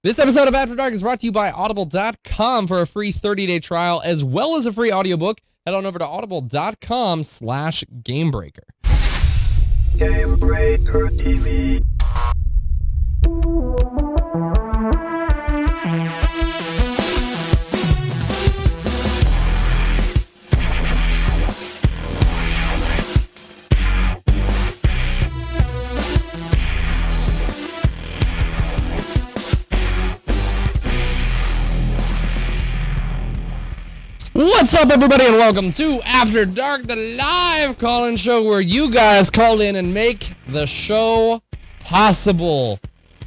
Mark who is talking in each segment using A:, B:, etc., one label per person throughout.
A: This episode of After Dark is brought to you by Audible.com. For a free 30-day trial as well as a free audiobook, head on over to audible.com/Gamebreaker.
B: Gamebreaker TV.
A: What's up, everybody, and welcome to After Dark, the live call-in show where you guys call in and make the show possible.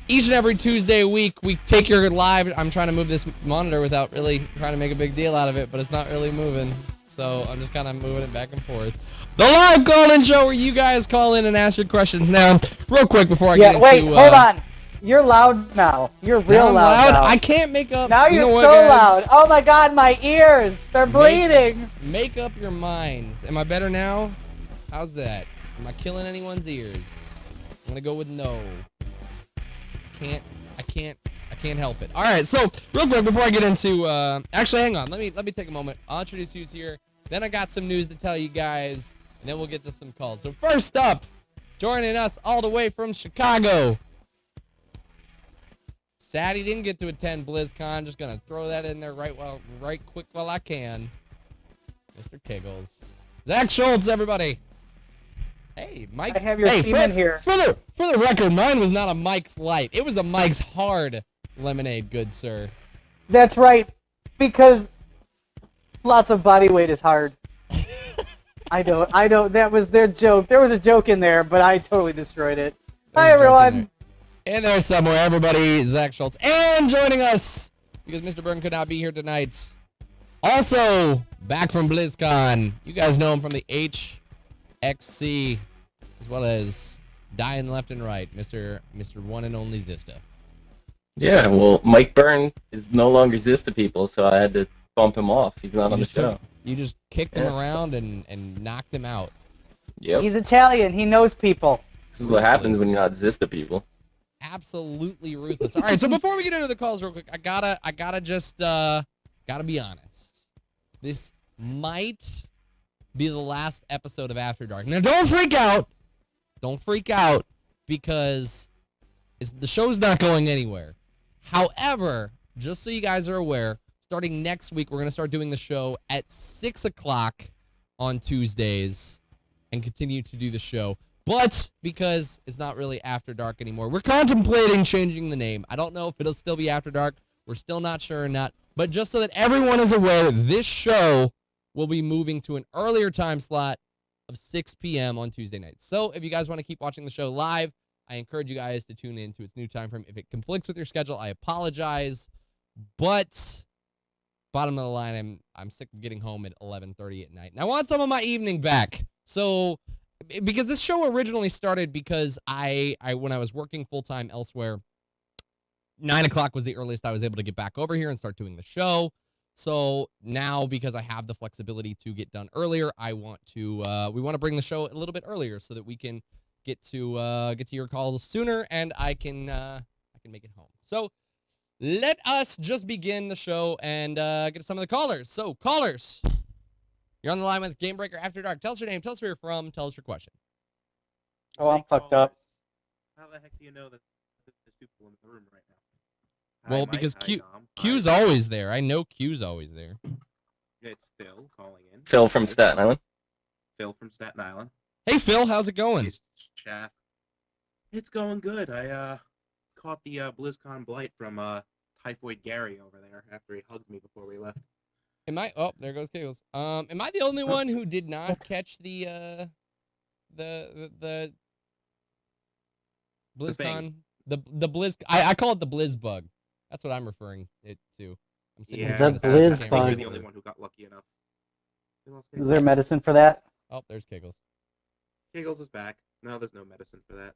A: Each and every Tuesday a week, we take your live. I'm trying to move this monitor without really trying to make a big deal out of it, but it's not really moving, so I'm just kind of moving it back and forth. The live call-in show where you guys call in and ask your questions. Now, real quick before I get into...
C: wait, hold on. You're loud now. You're real loud now.
A: I can't make up.
C: Now you're so loud. Oh my god, my ears. They're bleeding.
A: Make up your minds. Am I better now? How's that? Am I killing anyone's ears? I'm gonna go with no. I can't help it. All right, so real quick before I get into, actually, hang on. Let me take a moment. I'll introduce who's here. Then I got some news to tell you guys, and then we'll get to some calls. So first up, joining us all the way from Chicago. Sad he didn't get to attend BlizzCon. Just gonna throw that in there right quick while I can. Mr. Kiggles. Zach Schultz, everybody. Hey, Mike's.
C: I have your semen here.
A: For the record, mine was not a Mike's Light. It was a Mike's Hard lemonade, good sir.
C: That's right, because lots of body weight is hard. I don't. That was their joke. There was a joke in there, but I totally destroyed it. Hi, everyone.
A: In there somewhere, everybody, Zach Schultz. And joining us, because Mr. Byrne could not be here tonight, also back from BlizzCon. You guys know him from the HXC, as well as dying left and right, Mr. One and Only Zista.
D: Yeah, well, Mike Byrne is no longer Zista people, so I had to bump him off. He's not on the show.
A: You just kicked him around and knocked him out.
D: Yep.
C: He's Italian. He knows people.
D: This is what happens when you're not Zista people.
A: Absolutely ruthless. All right, so before we get into the calls real quick, I gotta be honest. This might be the last episode of After Dark. Now, don't freak out. Don't freak out, because the show's not going anywhere. However, just so you guys are aware, starting next week, we're gonna start doing the show at 6 o'clock on Tuesdays and continue to do the show. But because it's not really After Dark anymore, we're contemplating changing the name. I don't know if it'll still be After Dark. We're still not sure or not. But just so that everyone is aware, this show will be moving to an earlier time slot of 6 p.m. on Tuesday nights. So if you guys want to keep watching the show live, I encourage you guys to tune in to its new time frame. If it conflicts with your schedule, I apologize. But bottom of the line, I'm sick of getting home at 11:30 at night. And I want some of my evening back. So... because this show originally started because I when I was working full-time elsewhere, 9 o'clock was the earliest I was able to get back over here and start doing the show. So now, because I have the flexibility to get done earlier, we want to bring the show a little bit earlier so that we can get to your calls sooner, and I can make it home. So let us just begin the show and get to some of the callers. So callers, you're on the line with Gamebreaker After Dark. Tell us your name, tell us where you're from, tell us your question.
C: Oh, I'm fucked up.
E: How the heck do you know that there's people in the room right now?
A: Well, because Q's always there. I know Q's always there.
E: It's Phil calling in.
D: Phil from Staten Island.
E: Phil from Staten Island.
A: Hey, Phil, how's it going?
E: It's going good. I caught the BlizzCon blight from Typhoid Gary over there after he hugged me before we left.
A: Oh, there goes Kiggles. Am I the only one who did not catch the BlizzCon? The Blizz. I call it the Blizz bug. That's what I'm referring it to. I'm
C: the Blizz bug.
E: You're the only one who got lucky enough.
C: Is there medicine for that?
A: Oh, there's Kiggles.
E: Kiggles is back. No, there's no medicine for that.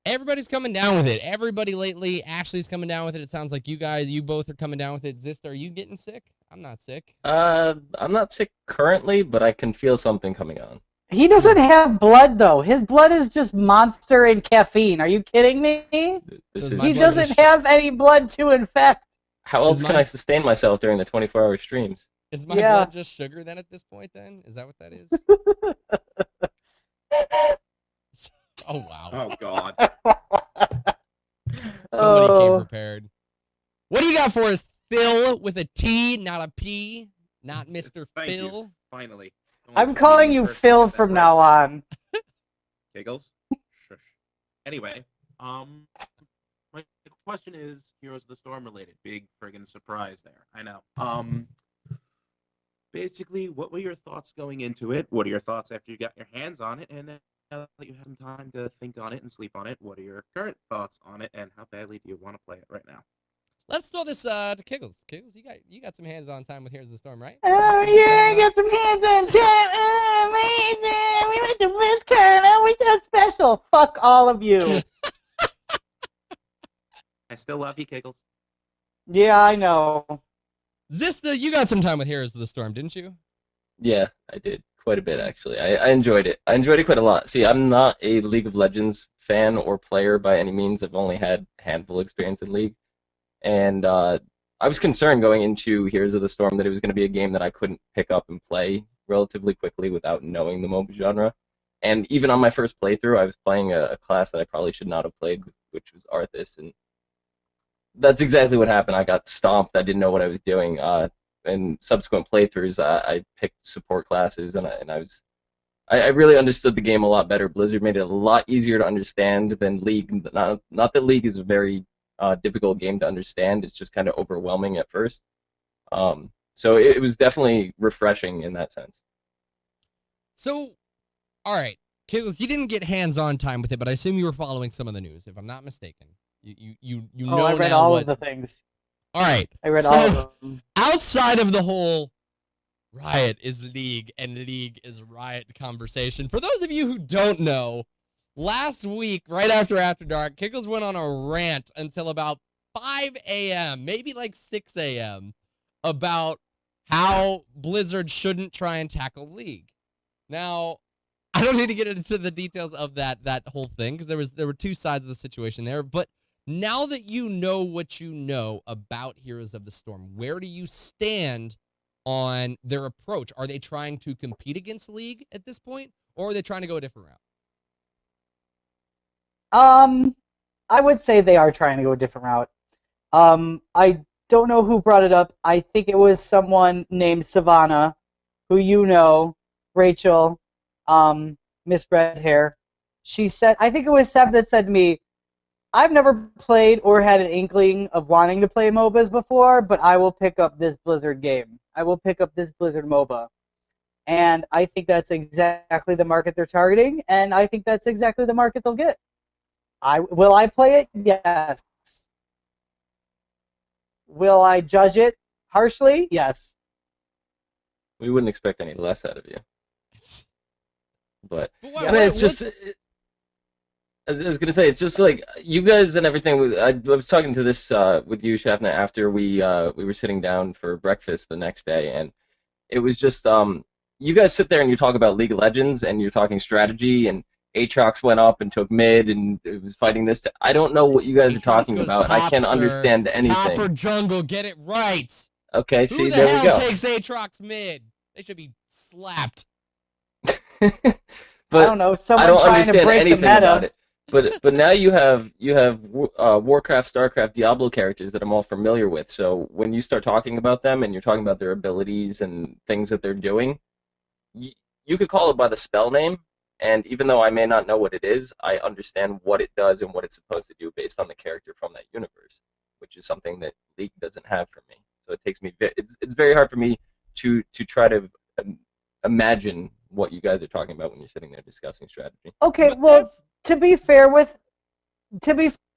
A: Everybody's coming down with it. Everybody lately. Ashley's coming down with it. It sounds like you both are coming down with it. Zista, are you getting sick? I'm not sick.
D: I'm not sick currently, but I can feel something coming on.
C: He doesn't have blood, though. His blood is just monster and caffeine. Are you kidding me?
D: This
A: So
D: is
A: my
C: He
A: blood
C: doesn't have any blood to infect.
D: how else can I sustain myself during the 24-hour streams?
A: Is my
C: Yeah.
A: blood just sugar then at this point then? Is that what that is? Oh, wow.
E: Oh God.
A: Somebody came
C: Oh.
A: prepared. What do you got for us, Phil, with a T, not a P, not Mr.
E: Thank
A: Phil?
E: you. Finally.
C: I'm calling you Phil from now on.
E: Giggles. Shush. Anyway, my question is Heroes of the Storm related. Big friggin' surprise there. I know. Basically, what were your thoughts going into it? What are your thoughts after you got your hands on it? And now that you have some time to think on it and sleep on it, what are your current thoughts on it? And how badly do you want to play it right now?
A: Let's throw this to Kiggles. Kiggles, you got some hands-on time with Heroes of the Storm, right?
C: Oh yeah, I got some hands on time. Oh, amazing! We went to BlizzCon. Oh, we're so special. Fuck all of you.
E: I still love you, Kiggles.
C: Yeah, I know.
A: Zista, you got some time with Heroes of the Storm, didn't you?
D: Yeah, I did quite a bit actually. I enjoyed it. I enjoyed it quite a lot. See, I'm not a League of Legends fan or player by any means. I've only had a handful of experience in League, and I was concerned going into Heroes of the Storm that it was going to be a game that I couldn't pick up and play relatively quickly without knowing the MOBA genre. And even on my first playthrough, I was playing a class that I probably should not have played, which was Arthas, and that's exactly what happened. I got stomped. I didn't know what I was doing. In subsequent playthroughs, I picked support classes, and I really understood the game a lot better. Blizzard made it a lot easier to understand than League. Not that League is a very difficult game to understand. It's just kind of overwhelming at first. So it was definitely refreshing in that sense.
A: So, all right, Kiggles, you didn't get hands-on time with it, but I assume you were following some of the news, if I'm not mistaken. You know
C: Oh, I read
A: now
C: all
A: what...
C: of the things.
A: All right.
C: I read
A: So,
C: all of them.
A: outside of the whole Riot is League and League is Riot conversation, for those of you who don't know, last week, right after Dark, Kiggles went on a rant until about 5 a.m., maybe like 6 a.m., about how Blizzard shouldn't try and tackle League. Now, I don't need to get into the details of that whole thing, because there were two sides of the situation there, but now that you know what you know about Heroes of the Storm, where do you stand on their approach? Are they trying to compete against League at this point, or are they trying to go a different route?
C: I would say they are trying to go a different route. I don't know who brought it up. I think it was someone named Savannah, who you know, Rachel, Miss Red Hair. She said, I think it was Seb that said to me, I've never played or had an inkling of wanting to play MOBAs before, but I will pick up this Blizzard game. I will pick up this Blizzard MOBA. And I think that's exactly the market they're targeting, and I think that's exactly the market they'll get. Will I play it? Yes. Will I judge it harshly? Yes.
D: We wouldn't expect any less out of you. But
A: It's
D: just... I was gonna say, it's just like you guys and everything. I was talking to this with you, Shafna, after we were sitting down for breakfast the next day, and it was just you guys sit there and you talk about League of Legends and you're talking strategy, and Aatrox went up and took mid and it was fighting this. I don't know what you guys are talking about. I can't understand anything.
A: Top or jungle, get it right.
D: Okay,
A: Who
D: see,
A: the
D: there
A: hell
D: we go.
A: takes Aatrox mid? They should be slapped.
C: But I don't know. Someone
D: I don't
C: trying
D: understand
C: to break
D: anything
C: the meta.
D: about it. But now you have Warcraft, StarCraft, Diablo characters that I'm all familiar with. So when you start talking about them and you're talking about their abilities and things that they're doing, you could call it by the spell name. And even though I may not know what it is, I understand what it does and what it's supposed to do based on the character from that universe, which is something that League doesn't have for me. So it takes me. It's very hard for me to try to imagine what you guys are talking about when you're sitting there discussing strategy.
C: Okay,
A: But
C: well, to be fair with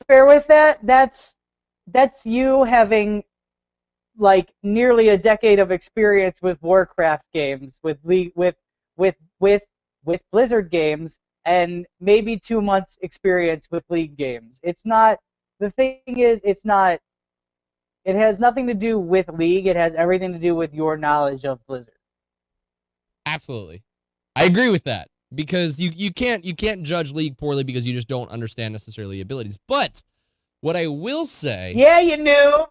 C: that, that's you having like nearly a decade of experience with Warcraft games, with Blizzard games, and maybe 2 months experience with League games. It's not. The thing is, it's not. It has nothing to do with League. It has everything to do with your knowledge of Blizzard.
A: Absolutely. I agree with that. because you can't judge League poorly because you just don't understand necessarily abilities. But what I will say,
C: yeah, you knew,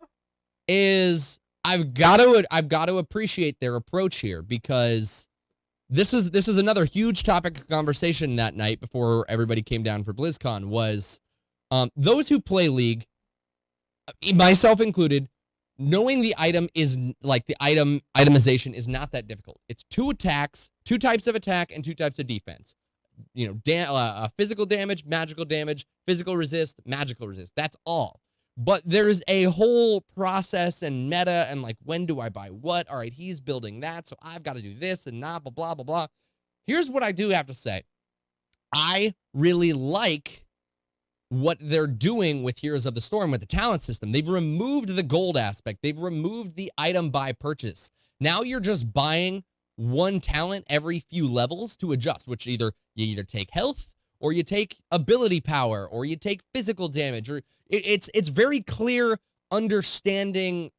A: is I've got to appreciate their approach here, because this is another huge topic of conversation that night before everybody came down for BlizzCon, was those who play League, myself included, knowing the item is like the itemization is not that difficult. It's 2 attacks, 2 types of attack, and 2 types of defense. You know, physical damage, magical damage, physical resist, magical resist. That's all. But there's a whole process and meta and like, when do I buy what? All right, he's building that, so I've got to do this and not blah, blah, blah. Here's what I do have to say. I really like what they're doing with Heroes of the Storm with the talent system. They've removed the gold aspect. They've removed the item by purchase. Now you're just buying 1 talent every few levels to adjust, which you either take health, or you take ability power, or you take physical damage, or it's very clear understanding,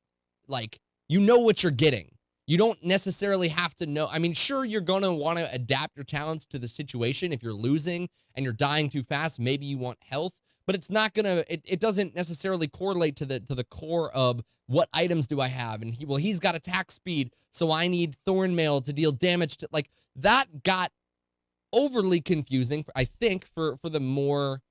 A: like, you know what you're getting. You don't necessarily have to know. I mean, sure, you're going to want to adapt your talents to the situation. If you're losing and you're dying too fast, maybe you want health, but it's not going to, it doesn't necessarily correlate to the core of what items do I have. And he's got attack speed, so I need Thornmail to deal damage to, like, that got overly confusing, I think, for the more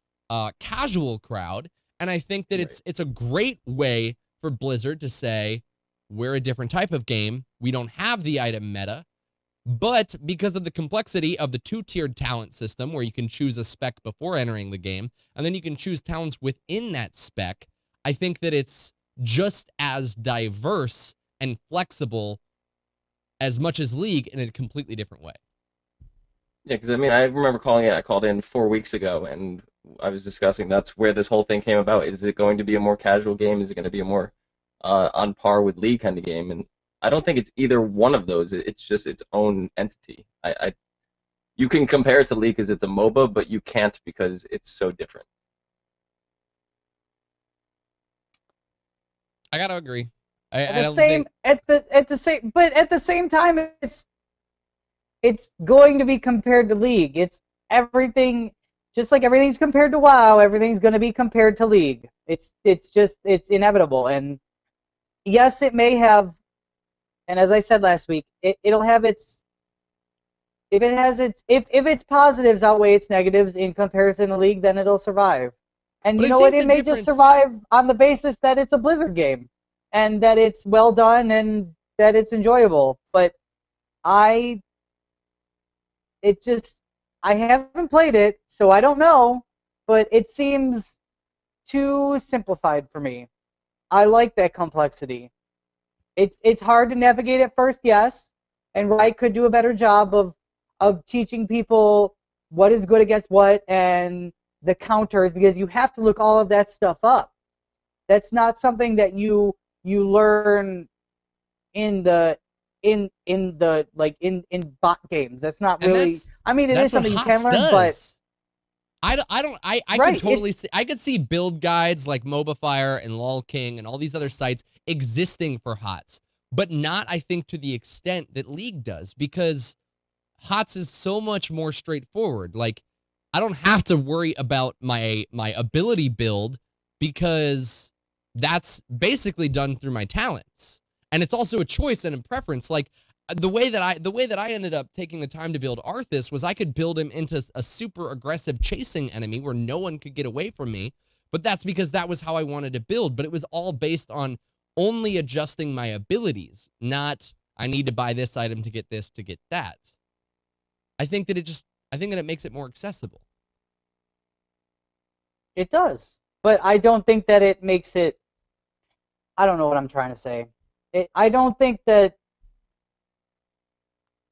A: casual crowd. And I think that it's a great way for Blizzard to say, we're a different type of game. We don't have the item meta, but because of the complexity of the 2-tiered talent system, where you can choose a spec before entering the game, and then you can choose talents within that spec, I think that it's just as diverse and flexible as much as League, in a completely different way.
D: Yeah, because I mean, I remember calling it. I called in 4 weeks ago, and I was discussing that's where this whole thing came about. Is it going to be a more casual game? Is it going to be a more on par with League kind of game? And I don't think it's either one of those. It's just its own entity. You can compare it to League because it's a MOBA, but you can't because it's so different.
A: I gotta agree.
C: At the same time, it's going to be compared to League. It's everything, just like everything's compared to WoW. Everything's going to be compared to League. It's inevitable. And yes, it may have. And as I said last week, it'll have its. If its positives outweigh its negatives in comparison to League, then it'll survive. And
A: But
C: you know what? It may just survive on the basis that it's a Blizzard game, and that it's well done and that it's enjoyable. But I haven't played it, so I don't know, but it seems too simplified for me. I like that complexity. It's hard to navigate at first, yes, and Riot could do a better job of teaching people what is good against what and the counters, because you have to look all of that stuff up. That's not something that you learn in bot games. That's not really. I mean, it is something you can learn, but
A: I could totally see. I could see build guides like MobaFire and LOL King and all these other sites existing for HOTS, but not, I think, to the extent that League does, because HOTS is so much more straightforward. Like, I don't have to worry about my ability build, because that's basically done through my talents. And it's also a choice and a preference. Like, the way that I ended up taking the time to build Arthas was I could build him into a super aggressive chasing enemy where no one could get away from me. But that's because that was how I wanted to build. But it was all based on only adjusting my abilities, not I need to buy this item to get this to get that. I think that it makes it more accessible.
C: It does. But I don't think that it makes it. I don't know what I'm trying to say. I think that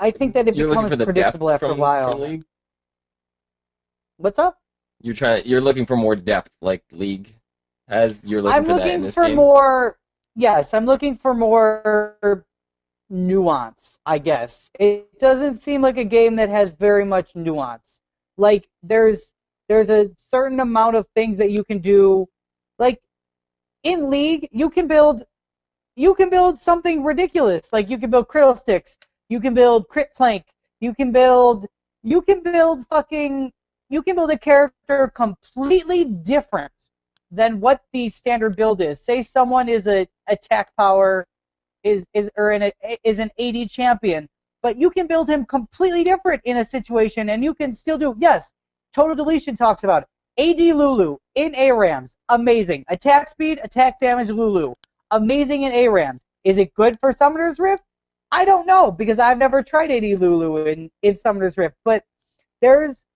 C: it becomes predictable after a while.
D: From League?
C: What's up?
D: You're looking for more depth, like League has. You're looking
C: I'm
D: for that
C: looking
D: in this
C: for
D: game?
C: more. Yes, I'm looking for more nuance, I guess. It doesn't seem like a game that has very much nuance. Like, there's a certain amount of things that you can do. Like, in League, you can build something ridiculous. Like, you can build critical sticks, you can build crit plank, you can build You can build a character completely different than what the standard build is. Say someone is a attack power is an AD champion, but you can build him completely different in a situation, and you can still do yes. Total Deletion talks about it. AD Lulu in ARAMs, amazing. Attack speed, attack damage Lulu, amazing in ARAMs. Is it good for Summoner's Rift? I don't know because I've never tried AD Lulu in Summoner's Rift, but there's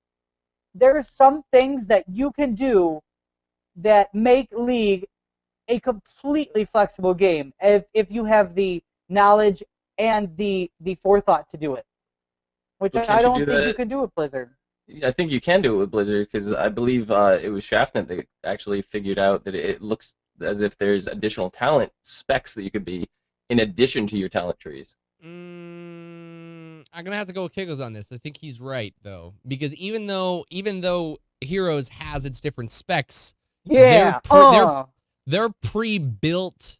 C: some things that you can do that make League a completely flexible game if you have the knowledge and the forethought to do it, which
D: Well,
C: I
D: can't you
C: don't
D: do
C: think you
D: that?
C: can do with Blizzard.
D: I think you can do it with Blizzard because I believe it was Shaftnet that actually figured out that it looks as if there's additional talent specs that you could be in addition to your talent trees.
A: I'm gonna have to go with Kiggles on this. I think he's right though, because even though Heroes has its different specs,
C: Yeah.
A: they're pre-built,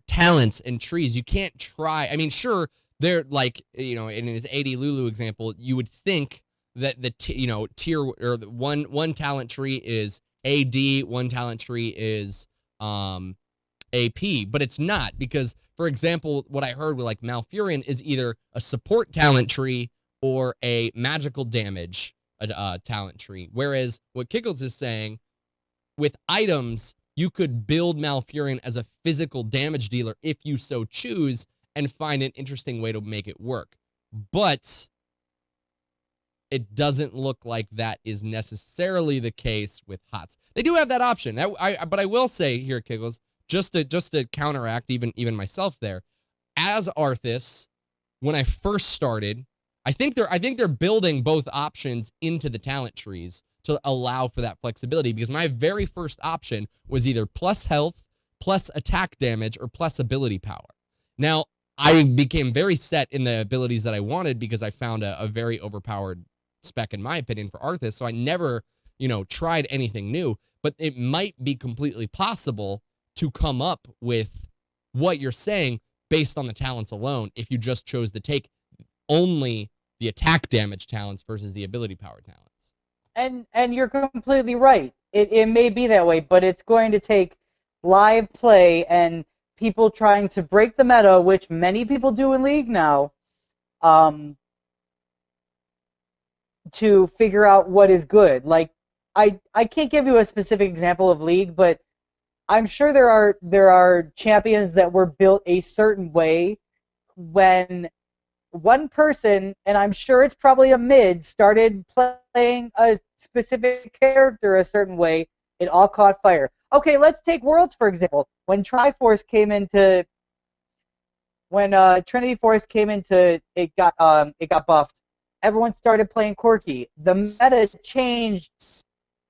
A: talents and trees. You can't try. I mean, sure, they're like, in his AD Lulu example, you would think that the tier or the one talent tree is AD, one talent tree is AP, but it's not because, for example, what I heard with like Malfurion is either a support talent tree or a magical damage talent tree. Whereas what Kiggles is saying, with items, you could build Malfurion as a physical damage dealer if you so choose and find an interesting way to make it work. But it doesn't look like that is necessarily the case with HOTS. They do have that option. But I will say here, Kiggles, just to counteract even myself there, as Arthas, when I first started, I think they're building both options into the talent trees to allow for that flexibility, because my very first option was either plus health, plus attack damage, or plus ability power. Now, I became very set in the abilities that I wanted because I found a very overpowered spec, in my opinion, for Arthas, so I never, tried anything new, but it might be completely possible to come up with what you're saying based on the talents alone if you just chose to take only the attack damage talents versus the ability power talents.
C: And you're completely right. It may be that way, but it's going to take live play and people trying to break the meta, which many people do in League now, to figure out what is good. Like, I can't give you a specific example of League, but I'm sure there are champions that were built a certain way when one person, and I'm sure it's probably a mid, started playing a specific character a certain way. It all caught fire. Okay, let's take Worlds for example. When Trinity Force came into it got buffed. Everyone started playing Corki. The meta changed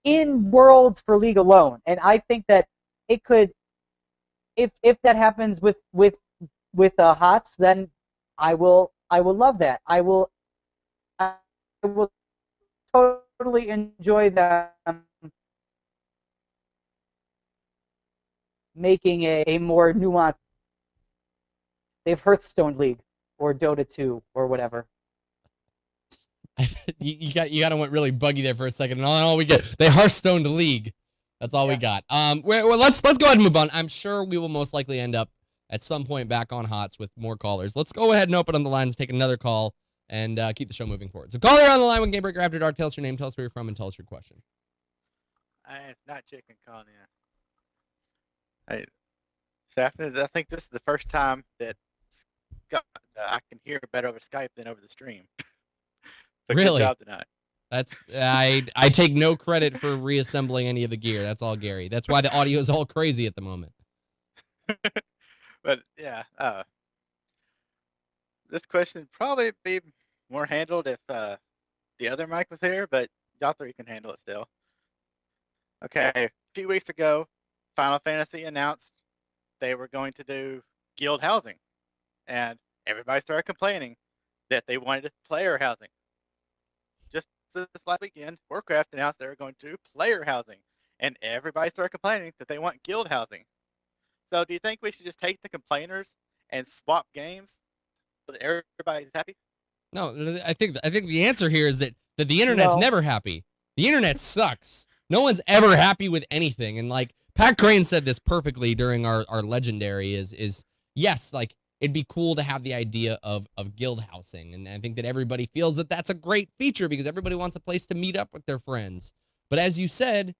C: in Worlds for League alone, and I think that it could, if that happens with HOTS, then I will love that. I will totally enjoy them making a more nuanced. They've Hearthstone League or Dota 2 or whatever.
A: you got to went really buggy there for a second. And all we get, they Hearthstone to League. That's all we got. Well, let's go ahead and move on. I'm sure we will most likely end up at some point back on HOTS with more callers. Let's go ahead and open on the lines, take another call, and keep the show moving forward. So caller on the line with Gamebreaker After Dark. Tell us your name, tell us where you're from, and tell us your question.
B: It's not chicken calling in. Hey, Safney, I think this is the first time that I can hear better over Skype than over the stream. So
A: Really?
B: Good job tonight.
A: That's I take no credit for reassembling any of the gear. That's all Gary. That's why the audio is all crazy at the moment.
B: But yeah, this question probably be more handled if the other mic was here, but y'all three can handle it still. Okay, a few weeks ago, Final Fantasy announced they were going to do guild housing, and everybody started complaining that they wanted player housing. Just this last weekend, Warcraft announced they were going to do player housing, and everybody started complaining that they want guild housing. So do you think we should just take the complainers and swap games so that everybody's happy?
A: No, I think the answer here is that the internet's
C: No.
A: never happy. The internet sucks. No one's ever happy with anything. And like Pat Crane said this perfectly during our legendary is yes, like it'd be cool to have the idea of guild housing, and I think that everybody feels that that's a great feature because everybody wants a place to meet up with their friends. But as you said,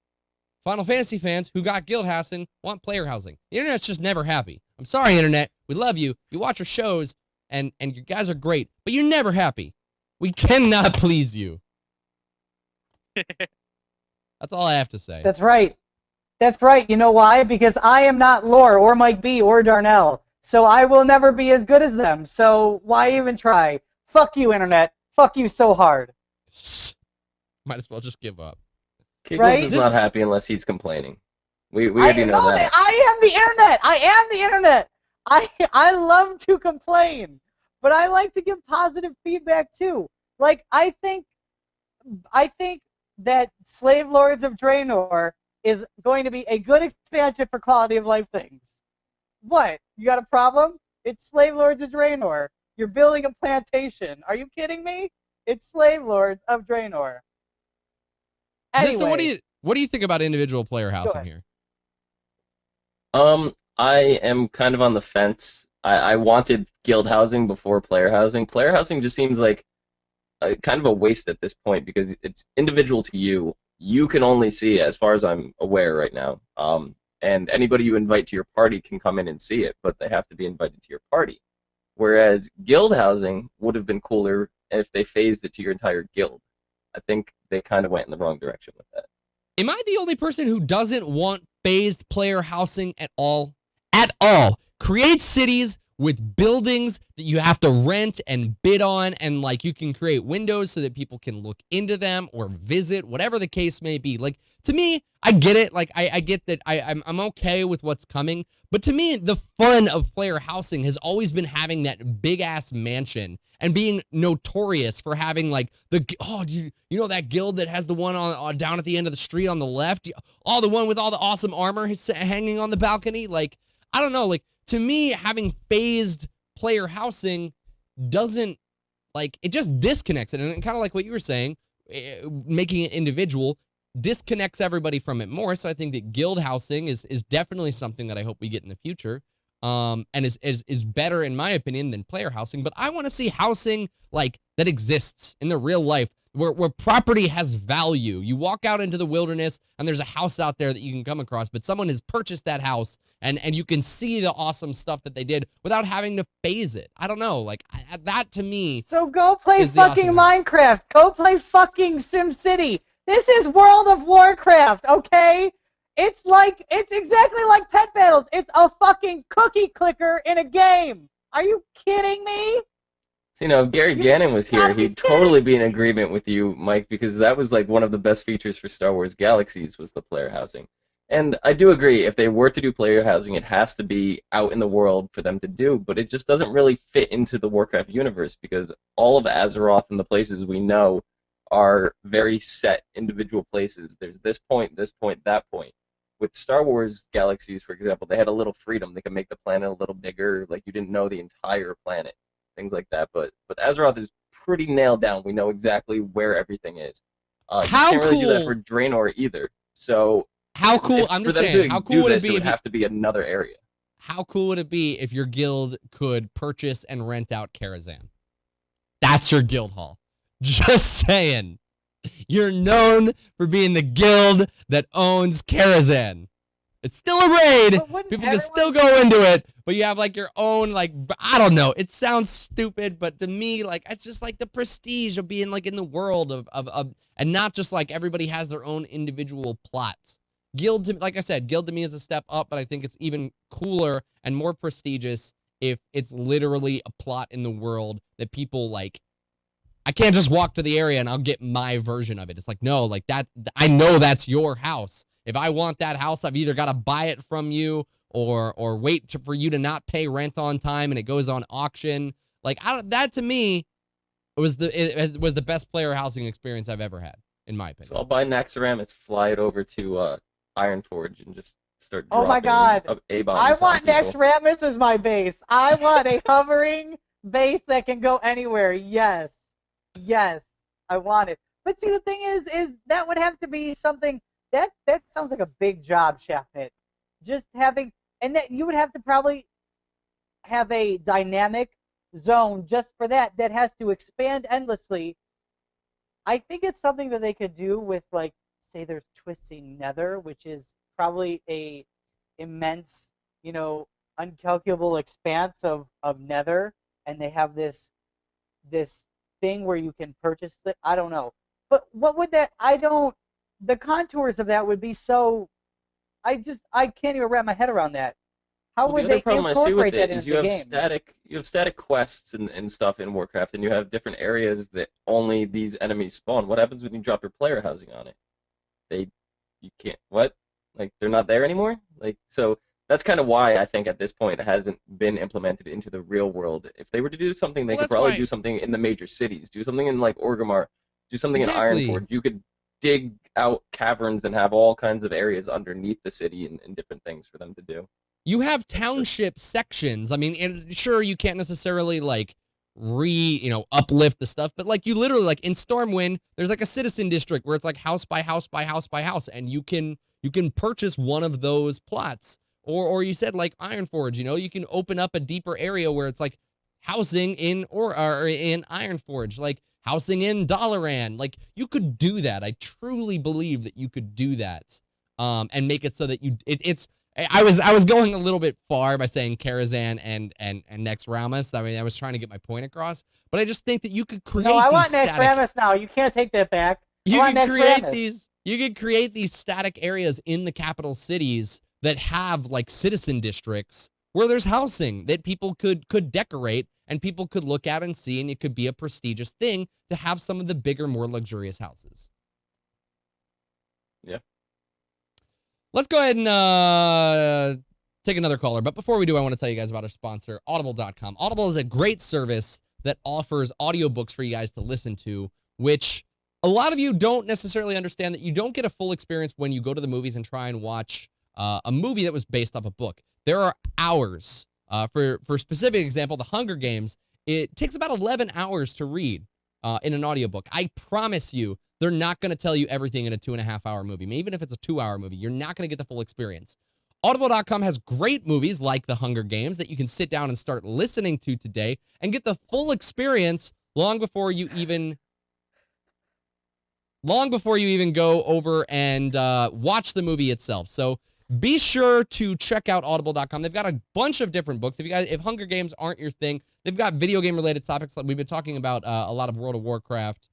A: Final Fantasy fans who got guild housing want player housing. The internet's just never happy. I'm sorry, internet. We love you. You watch our shows, and you guys are great, but you're never happy. We cannot please you. That's all I have to say.
C: That's right. That's right. You know why? Because I am not Lore or Mike B or Darnell. So I will never be as good as them. So why even try? Fuck you, internet. Fuck you so hard.
A: Might as well just give up.
D: Kiggles
C: Right?
D: is not happy unless he's complaining. We already know that.
C: I am the internet. I am the internet. I love to complain, but I like to give positive feedback too. Like I think that Slave Lords of Draenor is going to be a good expansion for quality of life things. What? You got a problem? It's Slave Lords of Draenor. You're building a plantation. Are you kidding me? It's Slave Lords of Draenor. Anyway,
A: So what do you think about individual player housing here?
D: I am kind of on the fence. I wanted guild housing before player housing. Player housing just seems like kind of a waste at this point because it's individual to you. You can only see, as far as I'm aware right now, and anybody you invite to your party can come in and see it, but they have to be invited to your party. Whereas guild housing would have been cooler if they phased it to your entire guild. I think they kind of went in the wrong direction with that.
A: Am I the only person who doesn't want phased player housing at all? At all. Create cities with buildings that you have to rent and bid on, and like you can create windows so that people can look into them or visit, whatever the case may be. Like to me, I get it. Like I get that I'm okay with what's coming, but to me, the fun of player housing has always been having that big ass mansion and being notorious for having like do you know that guild that has the one on down at the end of the street on the left? The one with all the awesome armor hanging on the balcony. Like I don't know, like to me, having phased player housing doesn't, like, it just disconnects it. And kind of like what you were saying, making it individual disconnects everybody from it more. So I think that guild housing is definitely something that I hope we get in the future. And is better, in my opinion, than player housing. But I want to see housing, like, that exists in the real life. Where property has value. You walk out into the wilderness and there's a house out there that you can come across, but someone has purchased that house and you can see the awesome stuff that they did without having to phase it. I don't know, like that to me.
C: So go play
A: is the
C: fucking
A: awesome
C: Minecraft. Go play fucking SimCity. This is World of Warcraft, okay? It's exactly like Pet Battles. It's a fucking cookie clicker in a game. Are you kidding me?
D: So, if Gary Gannon was here, he'd totally be in agreement with you, Mike, because that was like one of the best features for Star Wars Galaxies was the player housing. And I do agree, if they were to do player housing, it has to be out in the world for them to do, but it just doesn't really fit into the Warcraft universe because all of Azeroth and the places we know are very set individual places. There's this point, that point. With Star Wars Galaxies, for example, they had a little freedom. They could make the planet a little bigger, like you didn't know the entire planet. Things like that, but Azeroth is pretty nailed down. We know exactly where everything is. You can't really do that for Draenor either. So
A: how cool? I'm just saying, how cool would it be?
D: It would have to be another area.
A: How cool would it be if your guild could purchase and rent out Karazhan? That's your guild hall. Just saying. You're known for being the guild that owns Karazhan. It's still a raid. People can still go into it, but you have like your own, like, I don't know. It sounds stupid, but to me, like, it's just like the prestige of being like in the world of and not just like everybody has their own individual plots. Guild, like I said, guild to me is a step up, but I think it's even cooler and more prestigious if it's literally a plot in the world that people like. I can't just walk to the area and I'll get my version of it. It's like, no, like that. I know that's your house. If I want that house, I've either got to buy it from you or wait for you to not pay rent on time and it goes on auction. Like that to me was the best player housing experience I've ever had, in my opinion.
D: So I'll buy Naxxramas, fly it over to Ironforge, and just start dropping
C: Oh my god! I want Naxxramas as my base. I want a hovering base that can go anywhere. Yes. Yes, I want it. But see, the thing is that would have to be something that sounds like a big job, Chef Hit. Just having, and that you would have to probably have a dynamic zone just for that has to expand endlessly. I think it's something that they could do with, like, say there's Twisting Nether, which is probably a immense, uncalculable expanse of Nether, and they have this thing where you can purchase it. I don't know. But what would that, the contours of that would be so, I can't even wrap my head around that. How
D: Well,
C: would
D: the other
C: they
D: problem I see with
C: incorporate that
D: it is
C: into
D: you
C: the
D: have
C: game?
D: static quests and stuff in Warcraft, and you have different areas that only these enemies spawn. What happens when you drop your player housing on it? You can't, what? Like, they're not there anymore? Like, so that's kind of why I think at this point it hasn't been implemented into the real world. If they were to do something, they
A: Well,
D: could
A: that's
D: probably
A: why
D: do something in the major cities, do something in like Orgrimmar, do something in
A: exactly.
D: Ironforge. You could dig out caverns and have all kinds of areas underneath the city and different things for them to do.
A: You have township sections. I mean, and sure, you can't necessarily like uplift the stuff, but like you literally, like in Stormwind, there's like a citizen district where it's like house by house by house by house, and you can purchase one of those plots. Or you said like Ironforge, you can open up a deeper area where it's like housing in or in Ironforge, like housing in Dalaran. Like you could do that. I truly believe that you could do that. And make it so that it's I was going a little bit far by saying Karazhan and Nex Ramus. I mean, I was trying to get my point across, but I just think that you could create
C: No, I
A: these
C: want Nex
A: static.
C: Ramus now. You can't take that back. I
A: You
C: want
A: could
C: Nex
A: create
C: Ramus.
A: these static areas in the capital cities that have like citizen districts where there's housing that people could decorate and people could look at and see, and it could be a prestigious thing to have some of the bigger, more luxurious houses.
D: Yeah.
A: Let's go ahead and take another caller. But before we do, I want to tell you guys about our sponsor, Audible.com. Audible is a great service that offers audiobooks for you guys to listen to, which a lot of you don't necessarily understand that you don't get a full experience when you go to the movies and try and watch a movie that was based off a book. There are hours. For specific example, The Hunger Games, it takes about 11 hours to read in an audiobook. I promise you, they're not going to tell you everything in a 2.5-hour movie. Even if it's a 2-hour movie, you're not going to get the full experience. Audible.com has great movies like The Hunger Games that you can sit down and start listening to today and get the full experience long before you even go over and watch the movie itself. So be sure to check out Audible.com. They've got a bunch of different books. If Hunger Games aren't your thing, they've got video game related topics. We've been talking about a lot of World of Warcraft.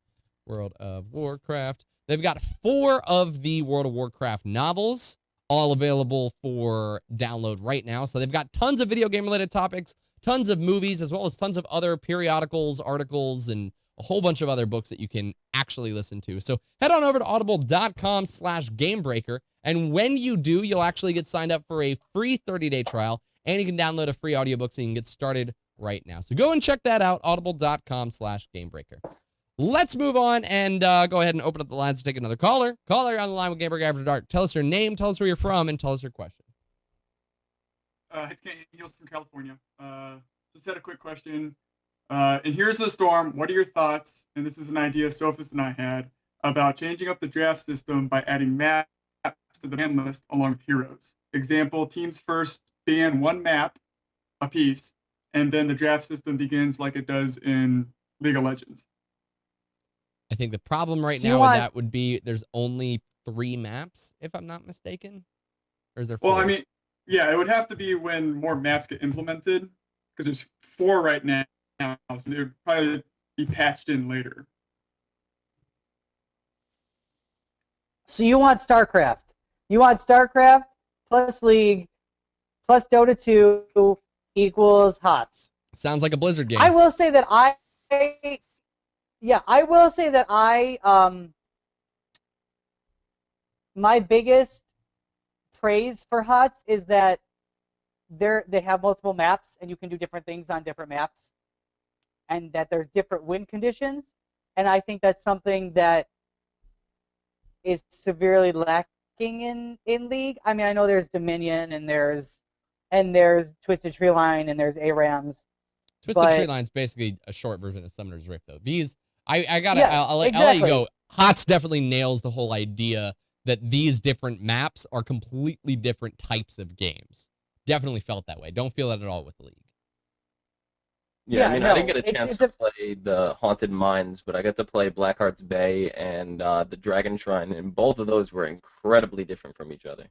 A: They've got 4 of the World of Warcraft novels, all available for download right now. So they've got tons of video game related topics, tons of movies, as well as tons of other periodicals, articles, and a whole bunch of other books that you can actually listen to. So head on over to audible.com/gamebreaker. And when you do, you'll actually get signed up for a free 30-day trial, and you can download a free audiobook so you can get started right now. So go and check that out, audible.com/gamebreaker. Let's move on and go ahead and open up the lines to take another caller. Caller on the line with Gamebreaker After Dark. Tell us your name, tell us where you're from, and tell us your question.
F: It's Kiggles from California. Just had a quick question. In Heroes of the Storm, what are your thoughts, and this is an idea Sophus and I had, about changing up the draft system by adding maps to the ban list along with heroes? Example, teams first ban 1 map a piece, and then the draft system begins like it does in League of Legends.
A: I think the problem right
C: So
A: now with that would be there's only 3 maps, if I'm not mistaken. Or is there 4?
F: Well, I mean, yeah, it would have to be when more maps get implemented, because there's 4 right now, so it would probably be patched in later.
C: So you want StarCraft. You want StarCraft plus League plus Dota 2 equals HOTS.
A: Sounds like a Blizzard game.
C: I will say that my biggest praise for HOTS is that they have multiple maps and you can do different things on different maps, and that there's different win conditions, and I think that's something that is severely lacking in League. I mean, I know there's Dominion and there's Twisted Treeline and there's ARAMs.
A: Twisted Treeline's basically a short version of Summoner's Rift, though. These I gotta,
C: Yes,
A: I'll let you go. HOTS definitely nails the whole idea that these different maps are completely different types of games. Definitely felt that way. Don't feel that at all with League.
D: Yeah, I mean, I didn't
C: no,
D: get a chance to play the Haunted Mines, but I got to play Blackheart's Bay and the Dragon Shrine, and both of those were incredibly different from each other.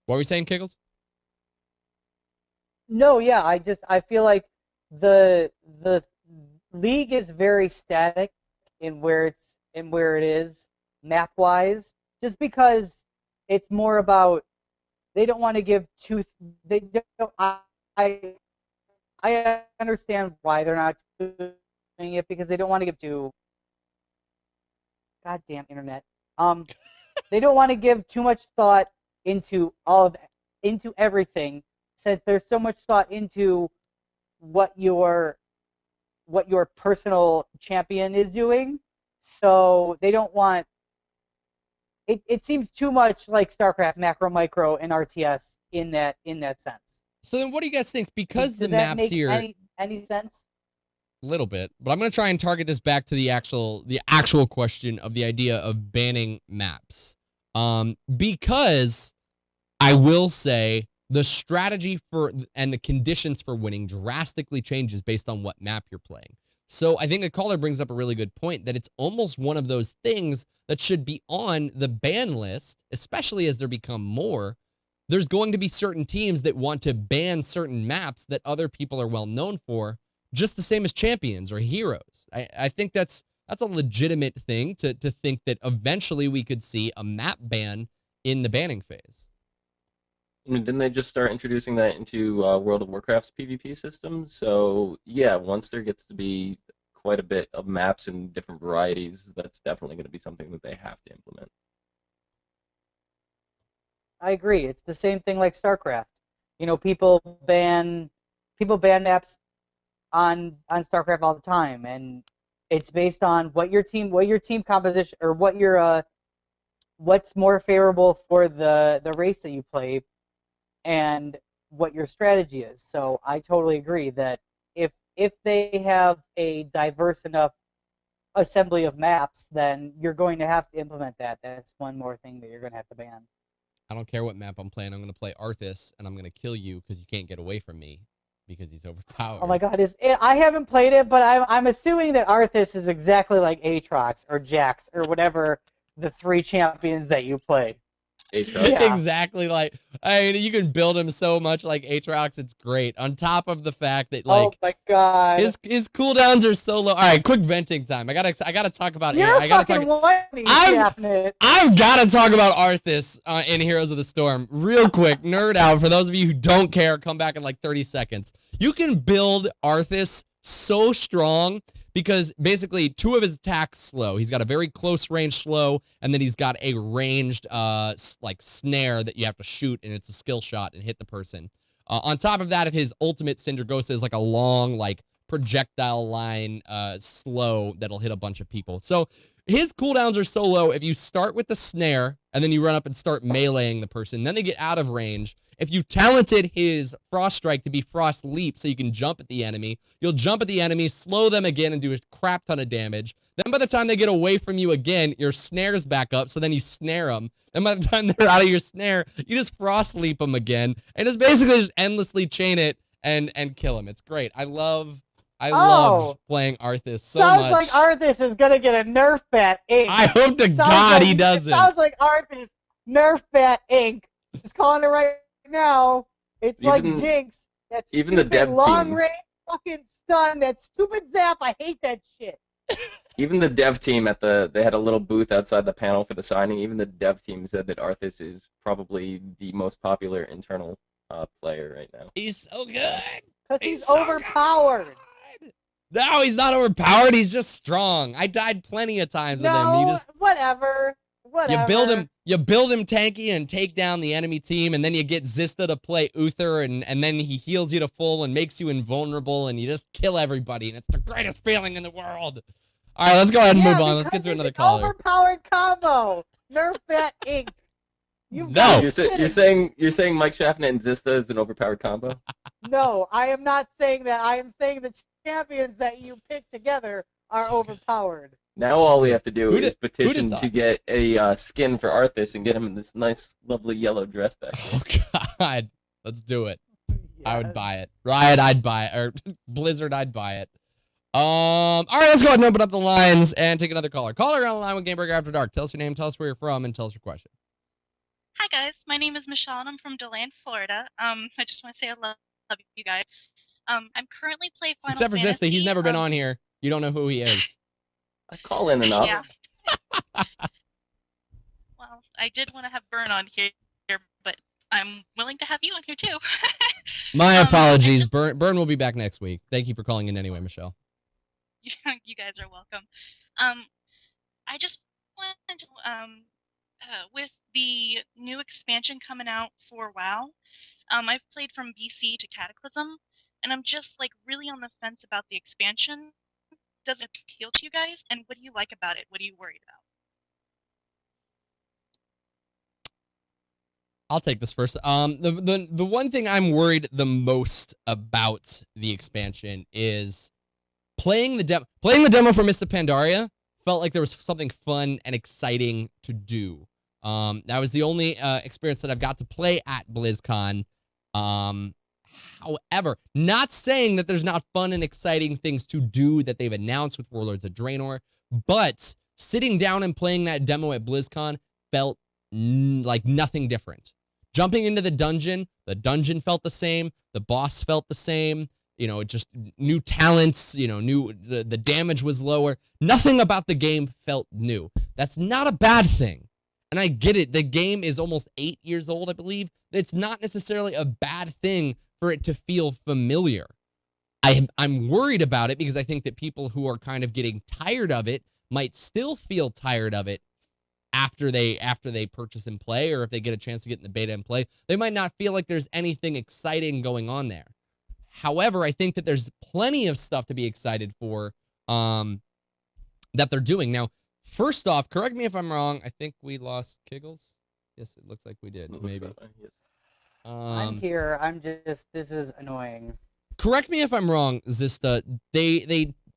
A: What were you saying, Kiggles?
C: No, yeah, I feel like the League is very static in where it is map wise, just because it's more about they don't want to give they don't I understand why they're not doing it, because they don't want to give too goddamn internet. They don't want to give too much thought into into everything, since there's so much thought into what your personal champion is doing. So they don't want it seems too much like StarCraft, Macro, Micro, and RTS in that sense.
A: So then what do you guys think? Because
C: Does
A: the
C: that
A: maps
C: make
A: here...
C: any sense?
A: A little bit, but I'm going to try and target this back to the actual question of the idea of banning maps. Because I will say the strategy for and the conditions for winning drastically changes based on what map you're playing. So I think the caller brings up a really good point that it's almost one of those things that should be on the ban list, especially as there become more. There's going to be certain teams that want to ban certain maps that other people are well known for, just the same as champions or heroes. I think that's a legitimate thing to think that eventually we could see a map ban in the banning phase.
D: I mean, didn't they just start introducing that into World of Warcraft's PvP system? So yeah, once there gets to be quite a bit of maps and different varieties, that's definitely going to be something that they have to implement.
C: I agree. It's the same thing like StarCraft. You know, people ban maps on StarCraft all the time, and it's based on what your team composition, or what's more favorable for the race that you play, and what your strategy is. So I totally agree that if they have a diverse enough assembly of maps, then you're going to have to implement that. That's one more thing that you're going to have to ban.
A: I don't care what map I'm playing. I'm going to play Arthas, and I'm going to kill you because you can't get away from me because he's overpowered.
C: Oh my God! I haven't played it, but I'm assuming that Arthas is exactly like Aatrox or Jax or whatever the 3 champions that you play.
D: Aatrox?
C: Yeah.
A: Exactly. Like, I mean, you can build him so much like Aatrox. It's great. On top of the fact that, like,
C: oh my God,
A: his cooldowns are so low. All right, quick venting time. I gotta talk about.
C: You're
A: I gotta
C: fucking
A: talk.
C: whiny, Daphne.
A: I've got to talk about Arthas in Heroes of the Storm real quick. Nerd out. For those of you who don't care, come back in like 30 seconds. You can build Arthas so strong because basically 2 of his attacks slow. He's got a very close range slow, and then he's got a ranged like snare that you have to shoot, and it's a skill shot and hit the person. On top of that, if his ultimate Syndragosa is like a long like projectile line slow that'll hit a bunch of people. So his cooldowns are so low. If you start with the snare and then you run up and start meleeing the person, then they get out of range. If you talented his Frost Strike to be Frost Leap so you can jump at the enemy, you'll jump at the enemy, slow them again, and do a crap ton of damage. Then by the time they get away from you again, your snare's back up, so then you snare them. And by the time they're out of your snare, you just Frost Leap them again, and just basically just endlessly chain it and kill them. It's great. I loved playing Arthas so much.
C: Sounds like Arthas is gonna get a Nerf Bat Inc.
A: I hope to God he doesn't.
C: It sounds like Arthas Nerf Bat Inc. Just calling it right now. It's like Jinx. That
D: even the dev
C: long
D: team.
C: range fucking stun. That stupid zap. I hate that shit.
D: Even the dev team they had a little booth outside the panel for the signing. Even the dev team said that Arthas is probably the most popular internal player right now.
A: He's so good.
C: Because he's overpowered.
A: Good. No, he's not overpowered. He's just strong. I died plenty of times with him.
C: Whatever.
A: You build him tanky and take down the enemy team, and then you get Zista to play Uther, and then he heals you to full and makes you invulnerable, and you just kill everybody, and it's the greatest feeling in the world. All right, let's go ahead and move on. Let's get to another caller.
C: Overpowered combo. Nerf Bat Inc.
A: No.
D: You're saying Mike Shaffnet and Zista is an overpowered combo?
C: No, I am not saying that. I am saying the champions that you pick together are
A: So good.
C: overpowered.
D: Now all we have to do
A: Who'd
D: is
A: have
D: petition
A: thought?
D: to get a skin for Arthas and get him in this nice, lovely yellow dress back there.
A: Oh God, let's do it. I would
C: Yes.
A: buy it. Riot, I'd buy it. Or Blizzard, I'd buy it. All right, let's go ahead and open up the lines and take another caller. Caller on the line with Gamebreaker After Dark. Tell us your name, tell us where you're from, and tell us your question.
G: Hi guys, my name is Michelle and I'm from DeLand, Florida. I just want to say I love you guys. I'm currently playing Final
A: Except for
G: Fantasy.
A: Zista, he's never been on here. You don't know who he is.
D: I call in enough.
G: Yeah. Well, I did want to have Burn on here, but I'm willing to have you on here too.
A: My apologies. Burn will be back next week. Thank you for calling in anyway, Michelle.
G: You guys are welcome. I just wanted to, with the new expansion coming out for WoW, I've played from BC to Cataclysm, and I'm just like really on the fence about the expansion. Does it appeal to you guys? And what do you like about it? What are you worried about?
A: I'll take this first. The one thing I'm worried the most about the expansion is playing the demo for Mists of Pandaria felt like there was something fun and exciting to do. That was the only experience that I've got to play at BlizzCon. However, not saying that there's not fun and exciting things to do that they've announced with Warlords of Draenor, but sitting down and playing that demo at BlizzCon felt like nothing different. Jumping into the dungeon felt the same. The boss felt the same. You know, just new talents, you know, the damage was lower. Nothing about the game felt new. That's not a bad thing. And I get it. The game is almost 8 years old, I believe. It's not necessarily a bad thing for it to feel familiar. I'm worried about it because I think that people who are kind of getting tired of it might still feel tired of it after they purchase and play, or if they get a chance to get in the beta and play. They might not feel like there's anything exciting going on there. However, I think that there's plenty of stuff to be excited for that they're doing. Now, first off, correct me if I'm wrong. I think we lost Kiggles. Yes, it looks like we did. Maybe.
D: Yes.
C: I'm here. I'm just. This is annoying.
A: Correct me if I'm wrong, Zista.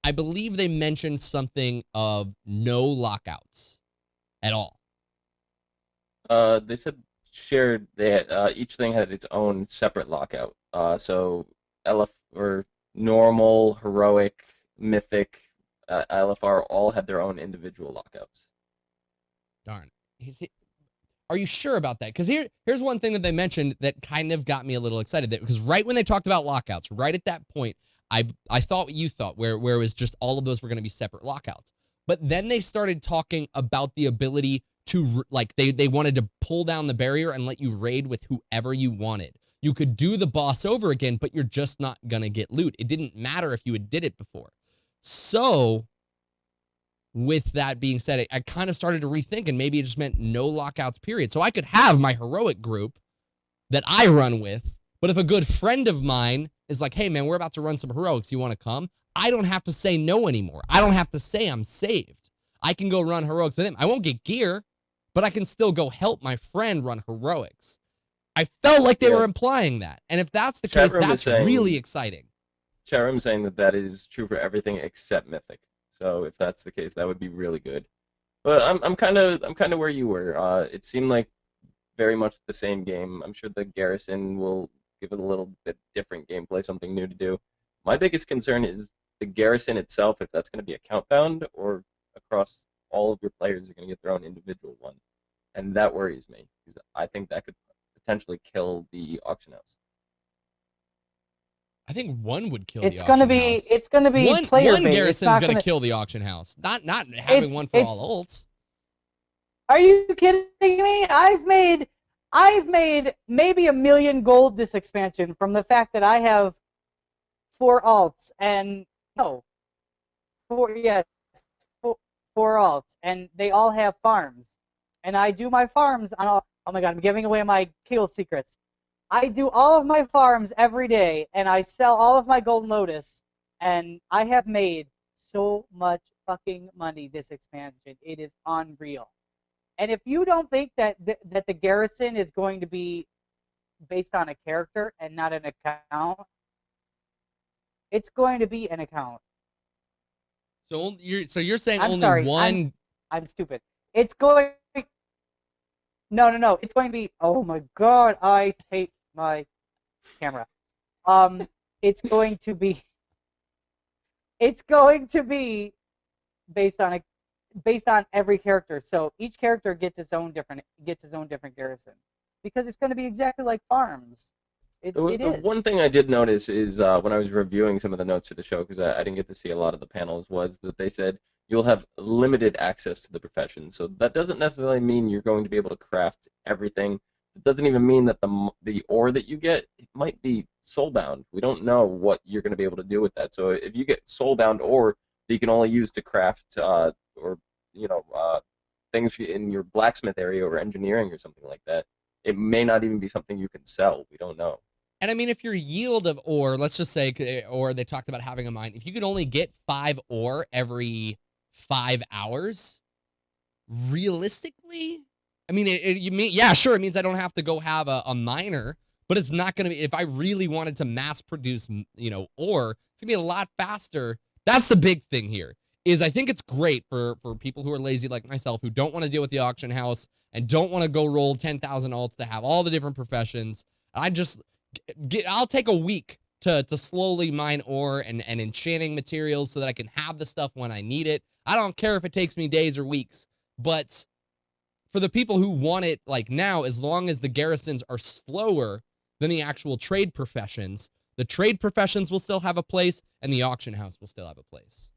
A: I believe they mentioned something of no lockouts at all.
D: They said shared that each thing had its own separate lockout. So or normal, heroic, mythic, LFR all had their own individual lockouts.
A: Darn. Are you sure about that? Because here's one thing that they mentioned that kind of got me a little excited. Because right when they talked about lockouts, right at that point, I thought what you thought, where it was just all of those were going to be separate lockouts. But then they started talking about the ability to, like, they wanted to pull down the barrier and let you raid with whoever you wanted. You could do the boss over again, but you're just not going to get loot. It didn't matter if you had did it before. So, with that being said, I kind of started to rethink, and maybe it just meant no lockouts, period. So I could have my heroic group that I run with, but if a good friend of mine is like, hey, man, we're about to run some heroics, you want to come? I don't have to say no anymore. I don't have to say I'm saved. I can go run heroics with him. I won't get gear, but I can still go help my friend run heroics. I felt like they were implying that. And if that's the case, that's really exciting.
D: Chat room saying that is true for everything except Mythic. So if that's the case, that would be really good. But I'm kind of where you were. It seemed like very much the same game. I'm sure the Garrison will give it a little bit different gameplay, something new to do. My biggest concern is the Garrison itself, if that's going to be account bound or across all of your players are going to get their own individual one. And that worries me because I think that could potentially kill the auction house.
A: I think one would kill the auction house.
C: It's gonna be player
A: one
C: based.
A: Garrison's gonna kill the auction house. Not having one for all ults.
C: Are you kidding me? I've made maybe 1 million gold this expansion from the fact that I have 4 alts and four alts, and they all have farms, and I do my farms on all. Oh my god, I'm giving away my kill secrets. I do all of my farms every day, and I sell all of my Golden Lotus, and I have made so much fucking money this expansion. It is unreal. And if you don't think that the Garrison is going to be based on a character and not an account, It's going to be an account.
A: So you're saying
C: I'm
A: only
C: sorry,
A: one?
C: I'm stupid. It's going. No. It's going to be. Oh my god! I hate my camera. It's going to be. It's going to be based on every character. So each character gets its own different garrison, because it's going to be exactly like farms. It
D: The
C: is.
D: one thing I did notice is when I was reviewing some of the notes for the show, because I didn't get to see a lot of the panels, was that they said you'll have limited access to the profession. So that doesn't necessarily mean you're going to be able to craft everything. It doesn't even mean that the ore that you get, it might be soulbound. We don't know what you're going to be able to do with that. So if you get soulbound ore that you can only use to craft things in your blacksmith area or engineering or something like that, it may not even be something you can sell. We don't know.
A: And I mean, if your yield of ore, let's just say, or they talked about having a mine, if you could only get 5 ore every 5 hours, realistically, I mean, sure, it means I don't have to go have a miner, but it's not going to be, if I really wanted to mass produce, ore, it's going to be a lot faster. That's the big thing here, is I think it's great for people who are lazy like myself, who don't want to deal with the auction house and don't want to go roll 10,000 alts to have all the different professions. I'll take a week to slowly mine ore and enchanting materials so that I can have the stuff when I need it. I don't care if it takes me days or weeks, but for the people who want it like now, as long as the garrisons are slower than the actual trade professions, the trade professions will still have a place and the auction house will still have a place.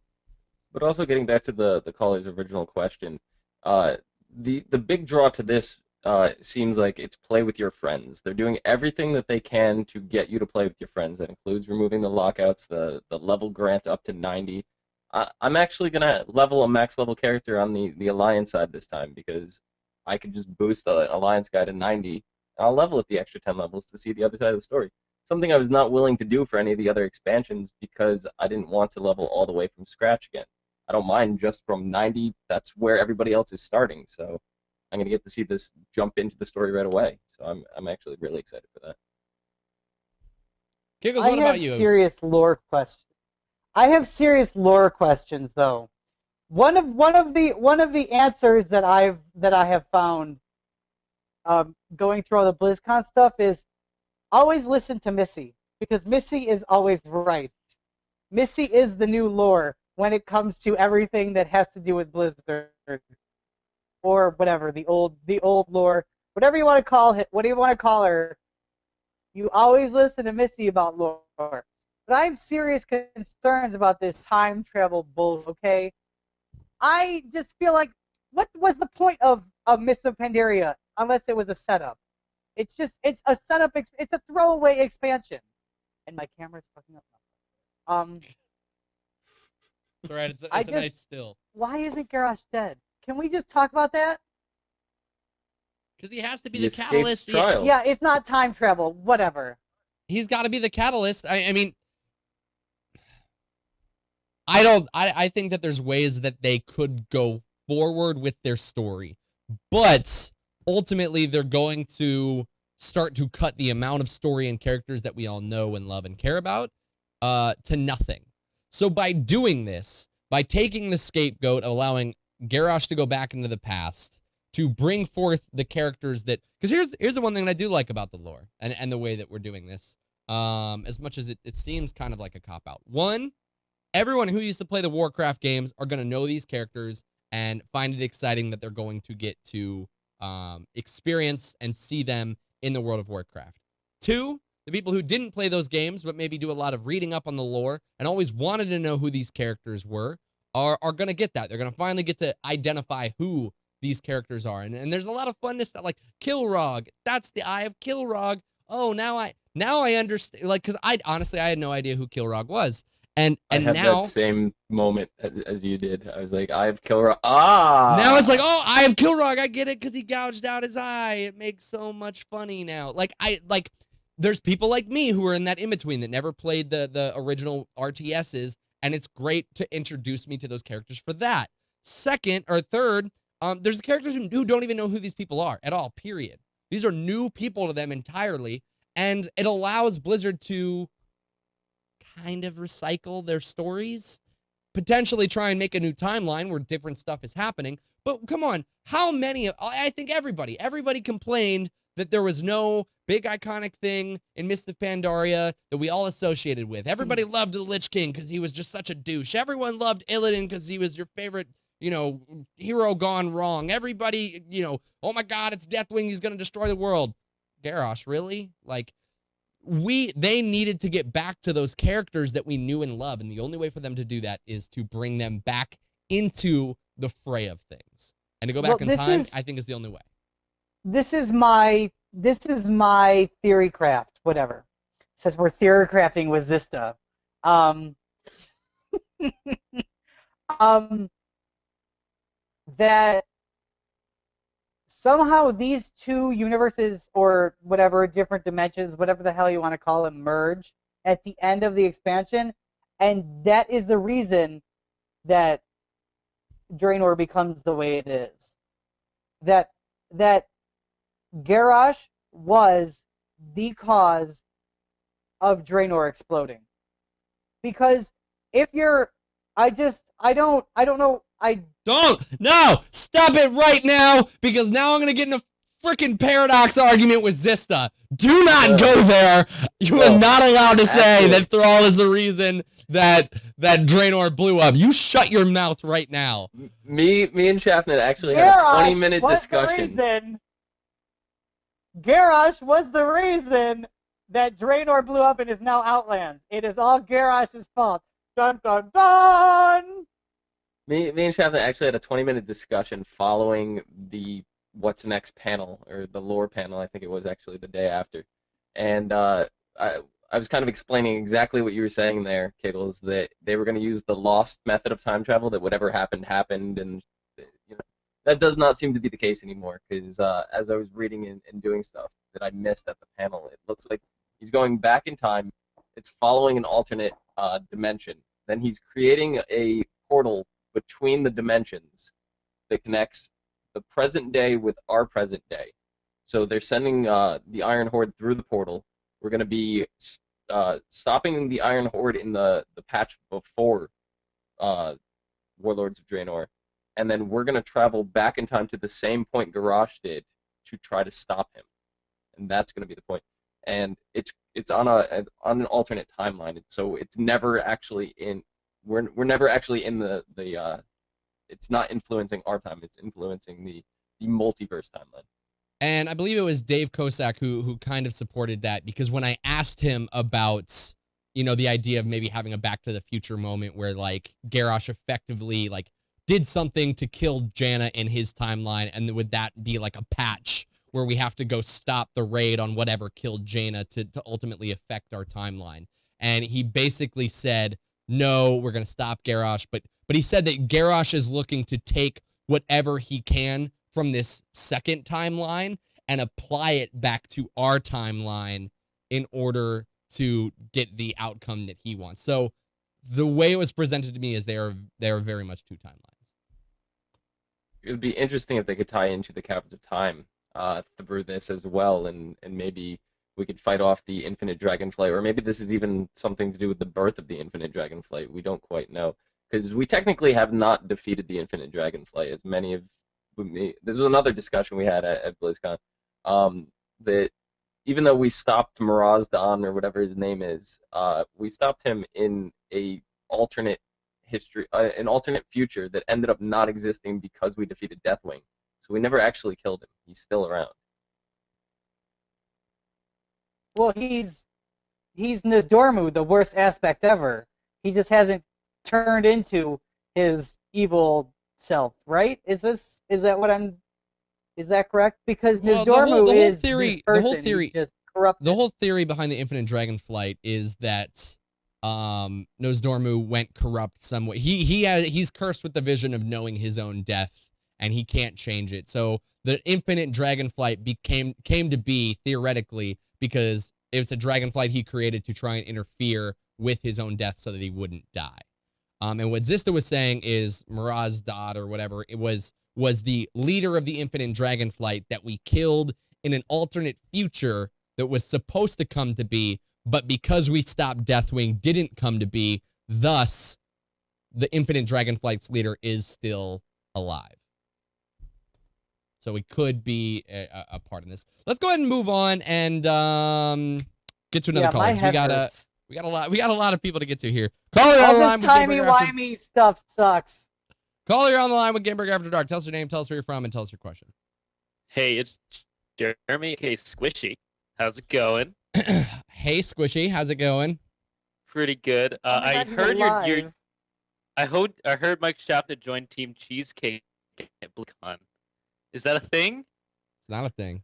D: But also getting back to the caller's original question, the big draw to this seems like it's play with your friends. They're doing everything that they can to get you to play with your friends. That includes removing the lockouts, the level grant up to 90. I'm actually going to level a max level character on the Alliance side this time, because I could just boost the Alliance guy to 90. And I'll level it the extra 10 levels to see the other side of the story. Something I was not willing to do for any of the other expansions, because I didn't want to level all the way from scratch again. I don't mind just from 90. That's where everybody else is starting. So I'm going to get to see this jump into the story right away. So I'm actually really excited for that.
A: Kiggles, what about you?
C: I have serious lore questions, though. One of the answers that I have found going through all the BlizzCon stuff is always listen to Missy, because Missy is always right. Missy is the new lore when it comes to everything that has to do with Blizzard, or whatever, the old lore, whatever you want to call it, what do you want to call her? You always listen to Missy about lore. But I have serious concerns about this time travel bull, okay? I just feel like, what was the point of Mists of Pandaria unless it was a setup? It's a setup, it's a throwaway expansion. And my camera's fucking up.
A: It's alright, it's a nice still.
C: Why isn't Garrosh dead? Can we just talk about that?
A: Because he has to be
D: He
A: the catalyst.
D: trial.
C: Yeah, it's not time travel. Whatever.
A: He's got to be the catalyst. I mean, I think that there's ways that they could go forward with their story, but ultimately they're going to start to cut the amount of story and characters that we all know and love and care about to nothing. So by doing this, by taking the scapegoat, allowing Garrosh to go back into the past, to bring forth the characters that, because here's the one thing that I do like about the lore and the way that we're doing this, as much as it seems kind of like a cop-out. One, everyone who used to play the Warcraft games are going to know these characters and find it exciting that they're going to get to experience and see them in the world of Warcraft. Two, the people who didn't play those games but maybe do a lot of reading up on the lore and always wanted to know who these characters were are going to get that. They're going to finally get to identify who these characters are. And there's a lot of funness that, like, Kilrog, that's the Eye of Kilrog. Oh, now I understand. Like, because I had no idea who Kilrog was. And
D: I had
A: now
D: that same moment as you did. I was like, I have Kilrog. Ah!
A: Now it's like, oh, I have Kilrog. I get it because he gouged out his eye. It makes so much funny now. There's people like me who are in that in-between that never played the original RTSs, and it's great to introduce me to those characters for that. Second or third, there's characters who don't even know who these people are at all, period. These are new people to them entirely, and it allows Blizzard to kind of recycle their stories, potentially try and make a new timeline where different stuff is happening. But come on, how many? I think everybody complained that there was no big iconic thing in Mist of Pandaria that we all associated with. Everybody loved the Lich King because he was just such a douche. Everyone loved Illidan because he was your favorite, hero gone wrong. Everybody, oh my God, it's Deathwing. He's going to destroy the world. Garrosh, really? Like, they needed to get back to those characters that we knew and loved. And the only way for them to do that is to bring them back into the fray of things. And to go back in time, I think is the only way. This is my
C: theory craft, whatever. Says we're theory crafting with Zista. That somehow these two universes, or whatever, different dimensions, whatever the hell you want to call them, merge at the end of the expansion, and that is the reason that Draenor becomes the way it is. That Garrosh was the cause of Draenor exploding. Because if you're, I don't know,
A: No, stop it right now, because now I'm going to get in a freaking paradox argument with Zista. Do not go there. You are not allowed to say that Thrall is the reason that Draenor blew up. You shut your mouth right now.
D: Me and Shafnet actually had a 20-minute discussion.
C: Garrosh was the reason that Draenor blew up and is now Outland. It is all Garrosh's fault. Dun dun dun!
D: Me and Shafnet actually had a 20-minute discussion following the What's Next panel, or the lore panel, I think it was actually the day after. And I was kind of explaining exactly what you were saying there, Kiggles, that they were going to use the lost method of time travel, that whatever happened, and that does not seem to be the case anymore, because as I was reading and doing stuff that I missed at the panel, it looks like he's going back in time. It's following an alternate dimension. Then he's creating a portal between the dimensions that connects the present day with our present day. So they're sending the Iron Horde through the portal. We're going to be stopping the Iron Horde in the patch before Warlords of Draenor. And then we're going to travel back in time to the same point Garrosh did to try to stop him. And that's going to be the point. And it's on an alternate timeline. So it's never actually in... We're never actually in the it's not influencing our time. It's influencing the multiverse timeline.
A: And I believe it was Dave Kosak who kind of supported that, because when I asked him about, the idea of maybe having a Back to the Future moment where, like, Garrosh effectively, like, did something to kill Janna in his timeline, and would that be like a patch where we have to go stop the raid on whatever killed Janna to ultimately affect our timeline? And he basically said, no, we're going to stop Garrosh, but he said that Garrosh is looking to take whatever he can from this second timeline and apply it back to our timeline in order to get the outcome that he wants. So the way it was presented to me is they are very much two timelines.
D: It would be interesting if they could tie into the Caverns of Time through this as well, and maybe we could fight off the Infinite Dragonflight, or maybe this is even something to do with the birth of the Infinite Dragonflight. We don't quite know, because we technically have not defeated the Infinite Dragonflight, as many of me. This was another discussion we had at BlizzCon, that even though we stopped Mirazdan, or whatever his name is, we stopped him in a alternate history, an alternate future that ended up not existing because we defeated Deathwing. So we never actually killed him. He's still around.
C: Well, he's Nizdormu, the worst aspect ever. He just hasn't turned into his evil self, right? Is that correct? Because Nizdormu is this person just corrupted.
A: The whole theory behind the Infinite Dragonflight is that Nizdormu went corrupt some way. He's cursed with the vision of knowing his own death, and he can't change it. So the Infinite Dragonflight came to be theoretically because it's a dragonflight he created to try and interfere with his own death so that he wouldn't die. And what Zista was saying is Mirazdan, or whatever it was the leader of the Infinite Dragonflight that we killed in an alternate future that was supposed to come to be, but because we stopped Deathwing didn't come to be, thus the Infinite Dragonflight's leader is still alive. So it could be a part of this. Let's go ahead and move on and get to another caller.
C: my
A: 'Cause
C: head hurts.
A: we got a lot of people to get to here. Caller on
C: All
A: the line
C: this
A: with Gamebreaker After.
C: timey-wimey stuff sucks.
A: Caller on the line with Gamebreaker After Dark. Tell us your name, tell us where you're from, and tell us your question.
H: Hey, it's Jeremy. Hey, Squishy. How's it going?
A: Hey, Squishy, how's it going?
H: Pretty good.
C: Oh my
H: I
C: God, he's
H: heard your
C: alive.
H: I heard Mike Schaffner joined Team Cheesecake at BlizzCon. Is that a thing?
A: It's not a thing.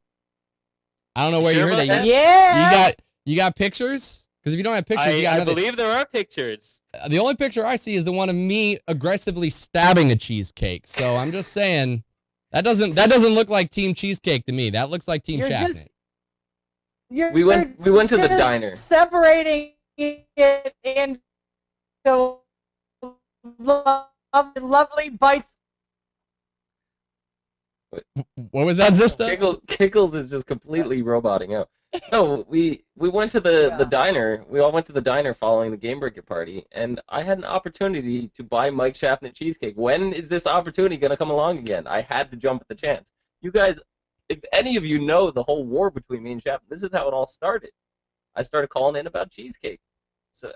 A: I don't know
H: You
A: where
H: sure
A: you heard
H: about
A: that.
H: that?
C: Yeah.
A: You got pictures? Because if you don't have pictures, you got
H: I
A: nothing.
H: believe there are pictures.
A: The only picture I see is the one of me aggressively stabbing a cheesecake. So I'm just saying that doesn't look like Team Cheesecake to me. That looks like Team
C: You're
A: Shaftney.
C: just- You're
D: We went to the
C: just
D: diner.
C: separating it into lovely bites.
A: What was that, Zista?
D: Kiggles is just completely roboting out. No, we went to the
C: Yeah.
D: diner. We all went to the diner following the Gamebreaker party, and I had an opportunity to buy Mike Schaffner cheesecake. When is this opportunity going to come along again? I had to jump at the chance. You guys, if any of you know the whole war between me and Schaffner, this is how it all started. I started calling in about cheesecake. So,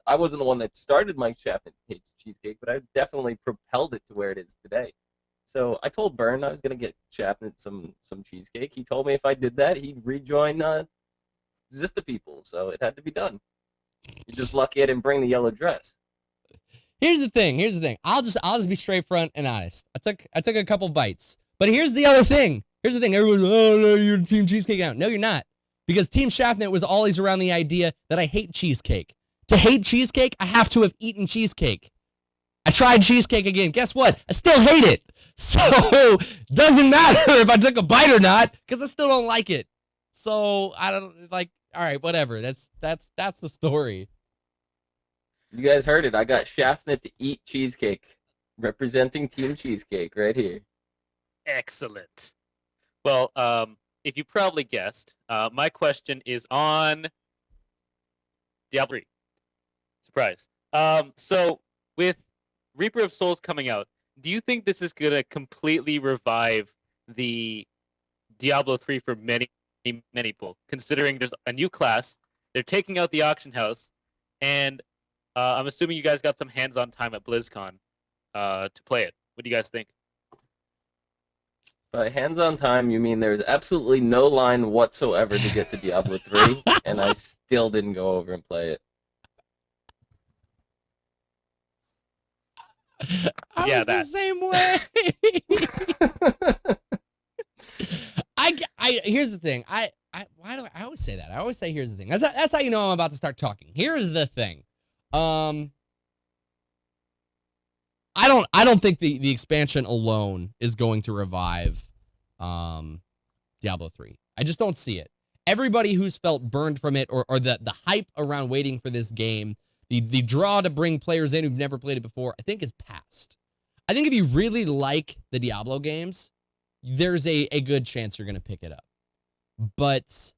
D: I wasn't the one that started Mike Schaffner hates cheesecake, but I definitely propelled it to where it is today. So I told Byrne I was going to get Schaffner some cheesecake. He told me if I did that, he'd rejoin Zista people. So it had to be done. You're just lucky I didn't bring the yellow dress.
A: Here's the thing. I'll just be straight front and honest. I took a couple bites. But here's the other thing. Everyone's, oh no, you're Team Cheesecake out. No, you're not. Because Team Schaffner was always around the idea that I hate cheesecake. To hate cheesecake, I have to have eaten cheesecake. I tried cheesecake again. Guess what? I still hate it. So doesn't matter if I took a bite or not, because I still don't like it. So I don't like. All right, whatever. That's the story.
D: You guys heard it. I got Schaffner to eat cheesecake, representing Team Cheesecake right here.
H: Excellent. Well, if you probably guessed, my question is on Diablo 3. Surprise. So with Reaper of Souls coming out, do you think this is going to completely revive the Diablo 3 for many people, considering there's a new class, they're taking out the auction house, and I'm assuming you guys got some hands-on time at BlizzCon to play it. What do you guys think?
D: By hands-on time, you mean there's absolutely no line whatsoever to get to Diablo 3, and I still didn't go over and play it.
A: I
H: Yeah,
A: was
H: that.
A: the same way. Here's the thing. I always say that. I always say here's the thing. That's how you know I'm about to start talking. Here's the thing. I don't think the expansion alone is going to revive Diablo 3. I just don't see it. Everybody who's felt burned from it or the hype around waiting for this game, the draw to bring players in who've never played it before, I think is past. I think if you really like the Diablo games, there's a good chance you're going to pick it up. But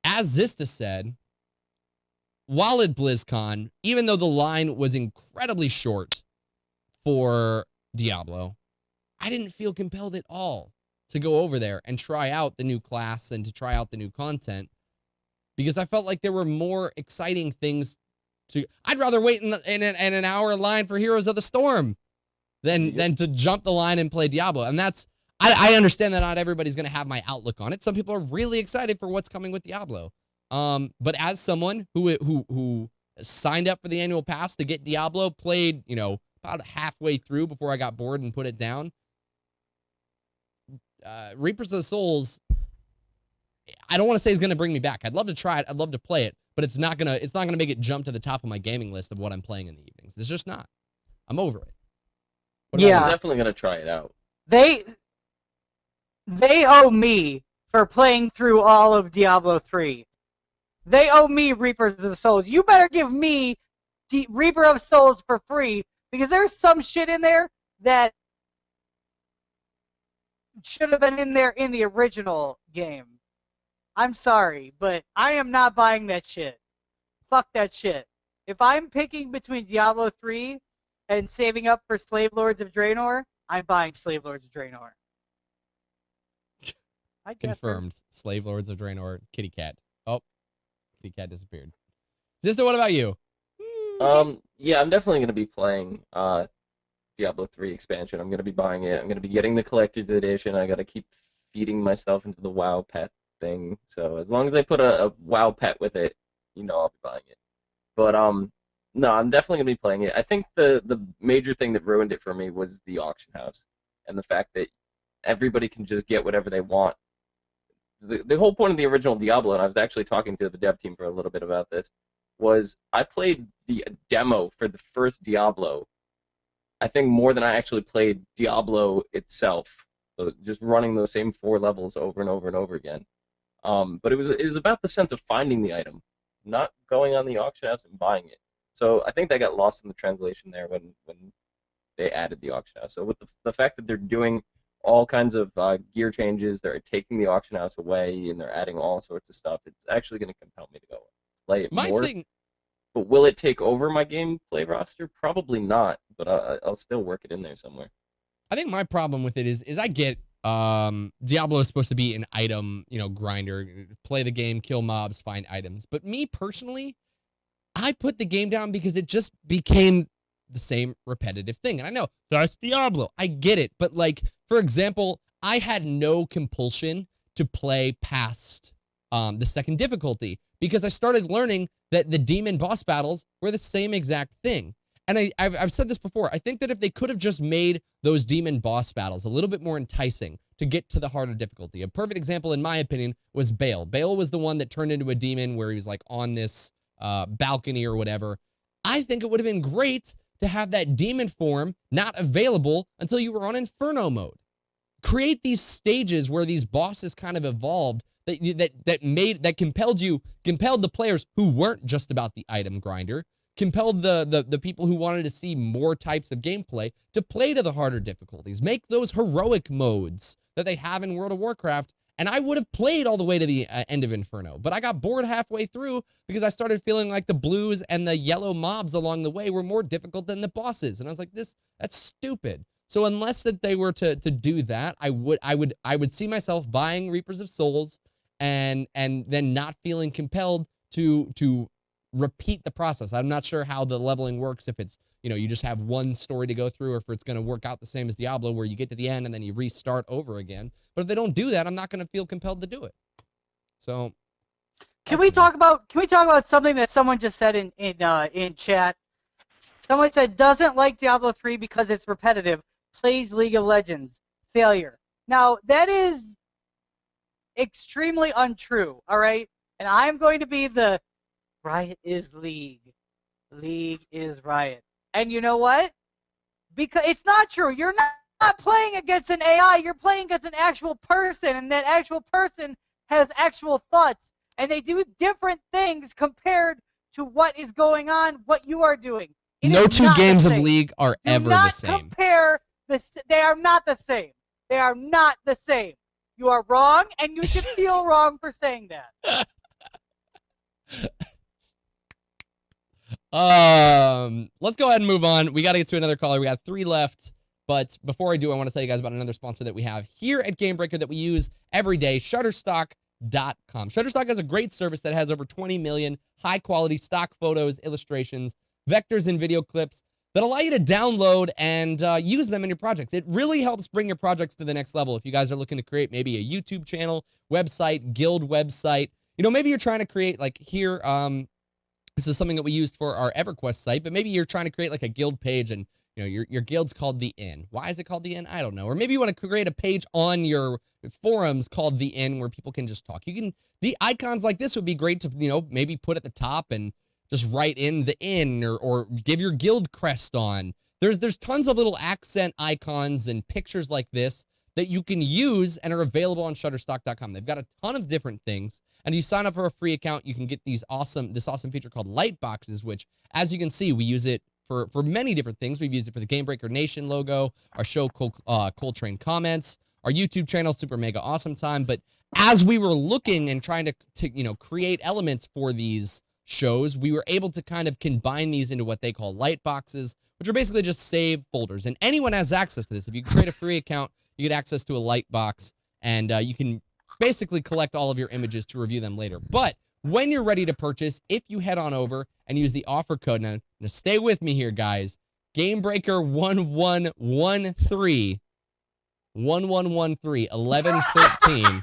A: as Zista said, while at BlizzCon, even though the line was incredibly short for Diablo, I didn't feel compelled at all to go over there and try out the new class and to try out the new content, because I felt like there were more exciting things to. I'd rather wait in an hour line for Heroes of the Storm than to jump the line and play Diablo. And that's I understand that not everybody's going to have my outlook on it. Some people are really excited for what's coming with Diablo. But as someone who signed up for the annual pass to get Diablo, played, about halfway through before I got bored and put it down. Reapers of the Souls, I don't want to say is going to bring me back. I'd love to try it. I'd love to play it, but it's not gonna make it jump to the top of my gaming list of what I'm playing in the evenings. It's just not. I'm over it. What about
C: Yeah.
D: I'm definitely gonna try it out.
C: They owe me for playing through all of Diablo 3. They owe me Reapers of Souls. You better give me Reaper of Souls for free, because there's some shit in there that should have been in there in the original game. I'm sorry, but I am not buying that shit. Fuck that shit. If I'm picking between Diablo 3 and saving up for Slave Lords of Draenor, I'm buying Slave Lords of Draenor. I guess.
A: Confirmed. Slave Lords of Draenor. Kitty cat. Oh, kitty cat disappeared. Sister, what about you?
D: Yeah, I'm definitely gonna be playing Diablo 3 expansion. I'm gonna be buying it. I'm gonna be getting the collector's edition. I gotta keep feeding myself into the WoW pet thing. So as long as I put a WoW pet with it, I'll be buying it. But no, I'm definitely gonna be playing it. I think the major thing that ruined it for me was the auction house and the fact that everybody can just get whatever they want. The whole point of the original Diablo, and I was actually talking to the dev team for a little bit about this, was I played the demo for the first Diablo, I think more than I actually played Diablo itself, so just running those same 4 levels over and over and over again. But it was about the sense of finding the item, not going on the auction house and buying it. So I think that got lost in the translation there when they added the auction house. So with the fact that they're doing all kinds of gear changes, they're taking the auction house away, and they're adding all sorts of stuff, it's actually going to compel me to go play it more. But will it take over my gameplay roster? Probably not, but I'll still work it in there somewhere.
A: I think my problem with it is I get Diablo is supposed to be an item, grinder, play the game, kill mobs, find items. But me personally, I put the game down because it just became the same repetitive thing. And I know that's Diablo. I get it. But like, for example, I had no compulsion to play past the second difficulty because I started learning that the demon boss battles were the same exact thing. And I've said this before. I think that if they could have just made those demon boss battles a little bit more enticing to get to the harder difficulty. A perfect example, in my opinion, was Bale. Bale was the one that turned into a demon where he was like on this balcony or whatever. I think it would have been great to have that demon form not available until you were on Inferno mode. Create these stages where these bosses kind of evolved that compelled the players who weren't just about the item grinder, compelled the people who wanted to see more types of gameplay to play to the harder difficulties. Make those heroic modes that they have in World of Warcraft, and I would have played all the way to the end of Inferno. But I got bored halfway through because I started feeling like the blues and the yellow mobs along the way were more difficult than the bosses. And I was like, that's stupid. So unless that they were to do that, I would see myself buying Reapers of Souls and then not feeling compelled to repeat the process. I'm not sure how the leveling works, if it's, you just have one story to go through, or if it's going to work out the same as Diablo where you get to the end and then you restart over again. But if they don't do that, I'm not going to feel compelled to do it. So
C: Can we talk about something that someone just said in chat? Someone said doesn't like Diablo 3 because it's repetitive. Plays League of Legends. Failure. Now, that is extremely untrue, all right? And I'm going to be the Riot is League. League is Riot. And you know what? Because it's not true. You're not playing against an AI. You're playing against an actual person, and that actual person has actual thoughts. And they do different things compared to what is going on, what you are doing.
A: No two games of League are ever the same.
C: Compare this. They are not the same. They are not the same. You are wrong, and you should feel wrong for saying that.
A: Let's go ahead and move on. We got to get to another caller. We got 3 left. But before I do, I want to tell you guys about another sponsor that we have here at Gamebreaker that we use every day, Shutterstock.com. Shutterstock has a great service that has over 20 million high-quality stock photos, illustrations, vectors, and video clips that allow you to download and use them in your projects. It really helps bring your projects to the next level. If you guys are looking to create maybe a YouTube channel, website, guild website, maybe you're trying to create, like here, this is something that we used for our EverQuest site, but maybe you're trying to create like a guild page and your guild's called The Inn. Why is it called The Inn? I don't know. Or maybe you want to create a page on your forums called The Inn where people can just talk. The icons like this would be great to, maybe put at the top and just write in The Inn or give your guild crest on. There's tons of little accent icons and pictures like this that you can use and are available on Shutterstock.com. They've got a ton of different things. And if you sign up for a free account, you can get this awesome feature called light boxes, which, as you can see, we use it for many different things. We've used it for the Gamebreaker Nation logo, our show Coltrane comments, our YouTube channel, Super Mega Awesome Time. But as we were looking and trying to create elements for these shows, we were able to kind of combine these into what they call light boxes, which are basically just save folders. And anyone has access to this. If you create a free account, you get access to a light box, and you can basically collect all of your images to review them later. But when you're ready to purchase, if you head on over and use the offer code, now stay with me here, guys. Gamebreaker 1113 1113.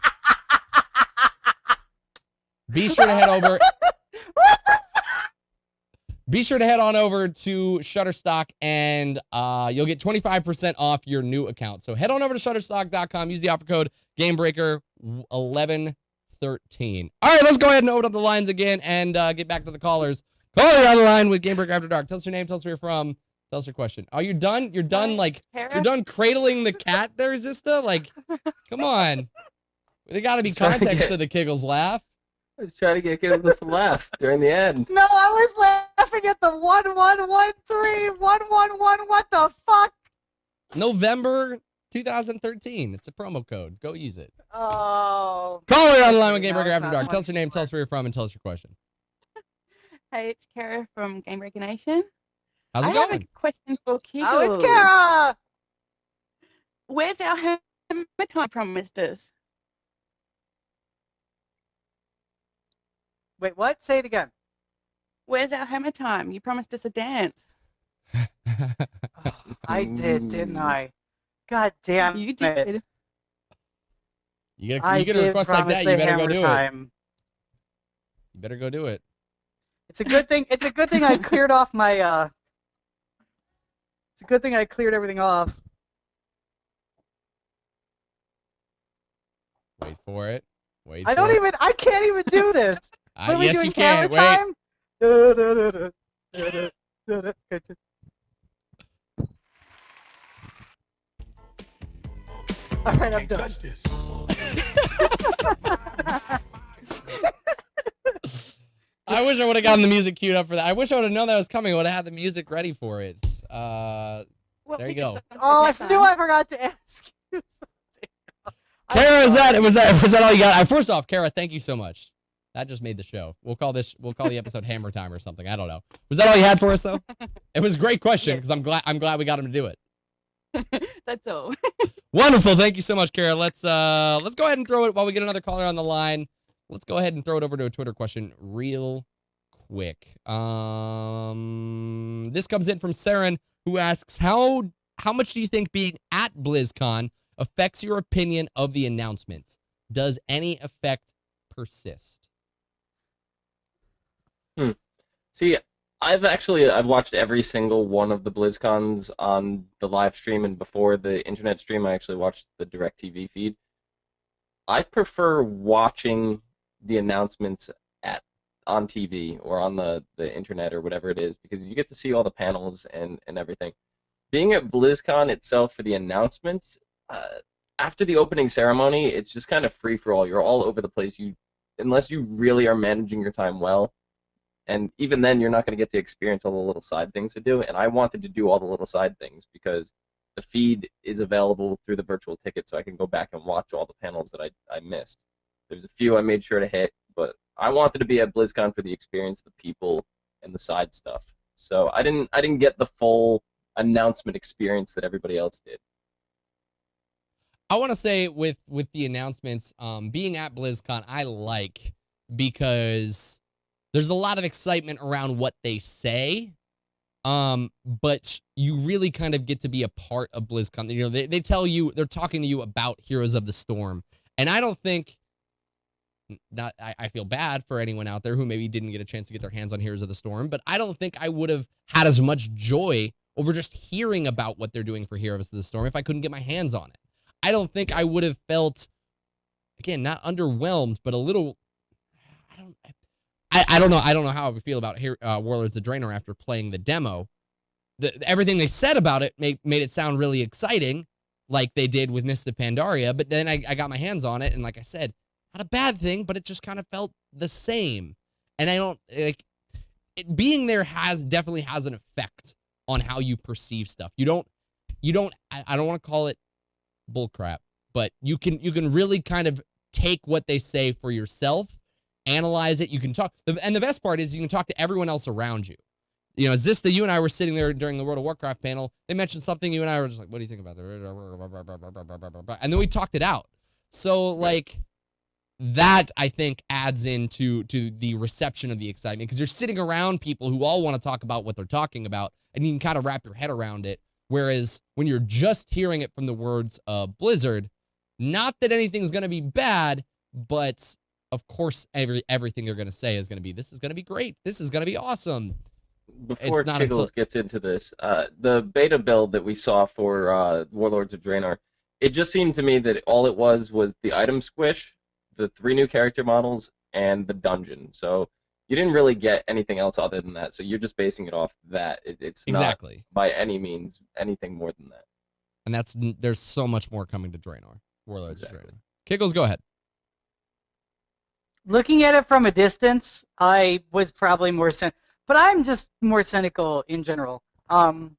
A: Be sure to head over. Be sure to head on over to Shutterstock, and you'll get 25% off your new account. So head on over to Shutterstock.com. Use the offer code Gamebreaker 1113. All right, let's go ahead and open up the lines again and get back to the callers. Caller on the line with Gamebreaker After Dark. Tell us your name. Tell us where you're from. Tell us your question. Oh, you're done? You're done, like, you're done cradling the cat there, Zista? Like, come on. There got to be context to the Kiggles laugh.
D: I was trying to get Kiggles to laugh during the end.
C: No, I was laughing at the 1113 111. What the fuck?
A: November 2013. It's a promo code. Go use it.
C: Oh.
A: Caller on the line with
C: No,
A: Gamebreaker
C: it's
A: After
C: not
A: Dark. Tell us
C: funny
A: your name. Tell us
C: anymore.
A: where you're from, and tell us your question.
I: Hey, it's Kara from Gamebreaker Nation.
A: How's it
I: I
A: going?
I: have a question for Kiggles.
C: Oh, it's Kara.
I: Where's our Hematite promised us?
C: Wait, what? Say it again.
I: Where's our hammer time? You promised us a dance.
C: I did, didn't I? God damn
I: You
C: it.
I: did.
A: You
C: I
A: get a
C: did
A: request like
C: promise
A: that,
C: the
A: you better go
C: hammer
A: do it.
C: time.
A: You better go do it.
C: It's a good thing. It's a good thing I cleared off my. It's a good thing I cleared everything off.
A: Wait for it. Wait.
C: I don't even. I can't even do this. What are we
A: yes,
C: doing?
A: you can.
C: Hammer
A: Wait.
C: time? All right, I'm done.
A: I wish I would have gotten the music queued up for that. I wish I would have known that was coming. I would have had the music ready for it.
I: Well,
A: There you
I: pick a
A: go.
I: song for
C: Oh, I
I: Cat
C: knew
I: Time.
C: I forgot to ask you something.
A: Kara, was that all you got? First off, Kara, thank you so much. That just made the show. We'll call the episode Hammer Time or something. I don't know. Was that all you had for us though? It was a great question because I'm glad we got him to do it.
I: That's all.
A: Wonderful. Thank you so much, Kara. Let's go ahead and throw it while we get another caller on the line. Let's go ahead and throw it over to a Twitter question real quick. This comes in from Saren, who asks, how much do you think being at BlizzCon affects your opinion of the announcements? Does any effect persist?
D: See, I've watched every single one of the BlizzCons on the live stream, and before the internet stream, I actually watched the DirecTV feed. I prefer watching the announcements on TV or on the internet or whatever it is, because you get to see all the panels and everything. Being at BlizzCon itself for the announcements, after the opening ceremony, it's just kind of free for all. You're all over the place. Unless you really are managing your time well. And even then, you're not going to get to experience all the little side things to do. And I wanted to do all the little side things because the feed is available through the virtual ticket, so I can go back and watch all the panels that I missed. There's a few I made sure to hit, but I wanted to be at BlizzCon for the experience, the people, and the side stuff. So I didn't get the full announcement experience that everybody else did.
A: I want to say with the announcements, being at BlizzCon, I like because there's a lot of excitement around what they say, but you really kind of get to be a part of BlizzCon. You know, they tell you, they're talking to you about Heroes of the Storm, and I don't think, I feel bad for anyone out there who maybe didn't get a chance to get their hands on Heroes of the Storm, but I don't think I would have had as much joy over just hearing about what they're doing for Heroes of the Storm if I couldn't get my hands on it. I don't think I would have felt, again, not underwhelmed, but a little, I don't know. I don't know how I would feel about Warlords of Draenor after playing the demo. Everything they said about it made it sound really exciting, like they did with Mists of Pandaria, but then I got my hands on it, and like I said, not a bad thing, but it just kind of felt the same. And I don't, being there definitely has an effect on how you perceive stuff. I don't want to call it bullcrap, but you can really kind of take what they say for yourself analyze it. You can talk, and the best part is you can talk to everyone else around you. You know, Zista, you and I were sitting there during the World of Warcraft panel. They mentioned something, you and I were just like, what do you think about that? And then we talked it out. So, like, that, I think, adds into the reception of the excitement, because you're sitting around people who all want to talk about what they're talking about, and you can kind of wrap your head around it. Whereas when you're just hearing it from the words of Blizzard, not that anything's going to be bad, but of course everything they're going to say is going to be, this is going to be great. This is going to be awesome.
D: Before Kiggles gets into this, the beta build that we saw for Warlords of Draenor, it just seemed to me that all it was the item squish, the 3 new character models, and the dungeon. So you didn't really get anything else other than that. So you're just basing it off that. It's not by any means anything more than that.
A: And there's so much more coming to Draenor. Warlords of Draenor. Kiggles, go ahead.
C: Looking at it from a distance, I was probably more but I'm just more cynical in general. I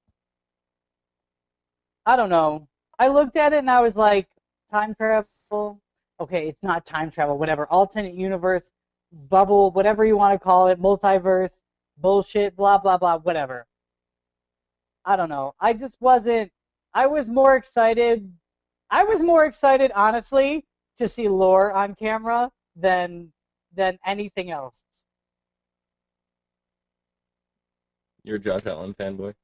C: don't know. I looked at it and I was like, time travel. Okay, it's not time travel, whatever. Alternate universe, bubble, whatever you want to call it, multiverse, bullshit, blah, blah, blah, whatever. I don't know. I just wasn't. I was more excited, honestly, to see lore on camera than anything else.
D: You're a Josh Allen fanboy?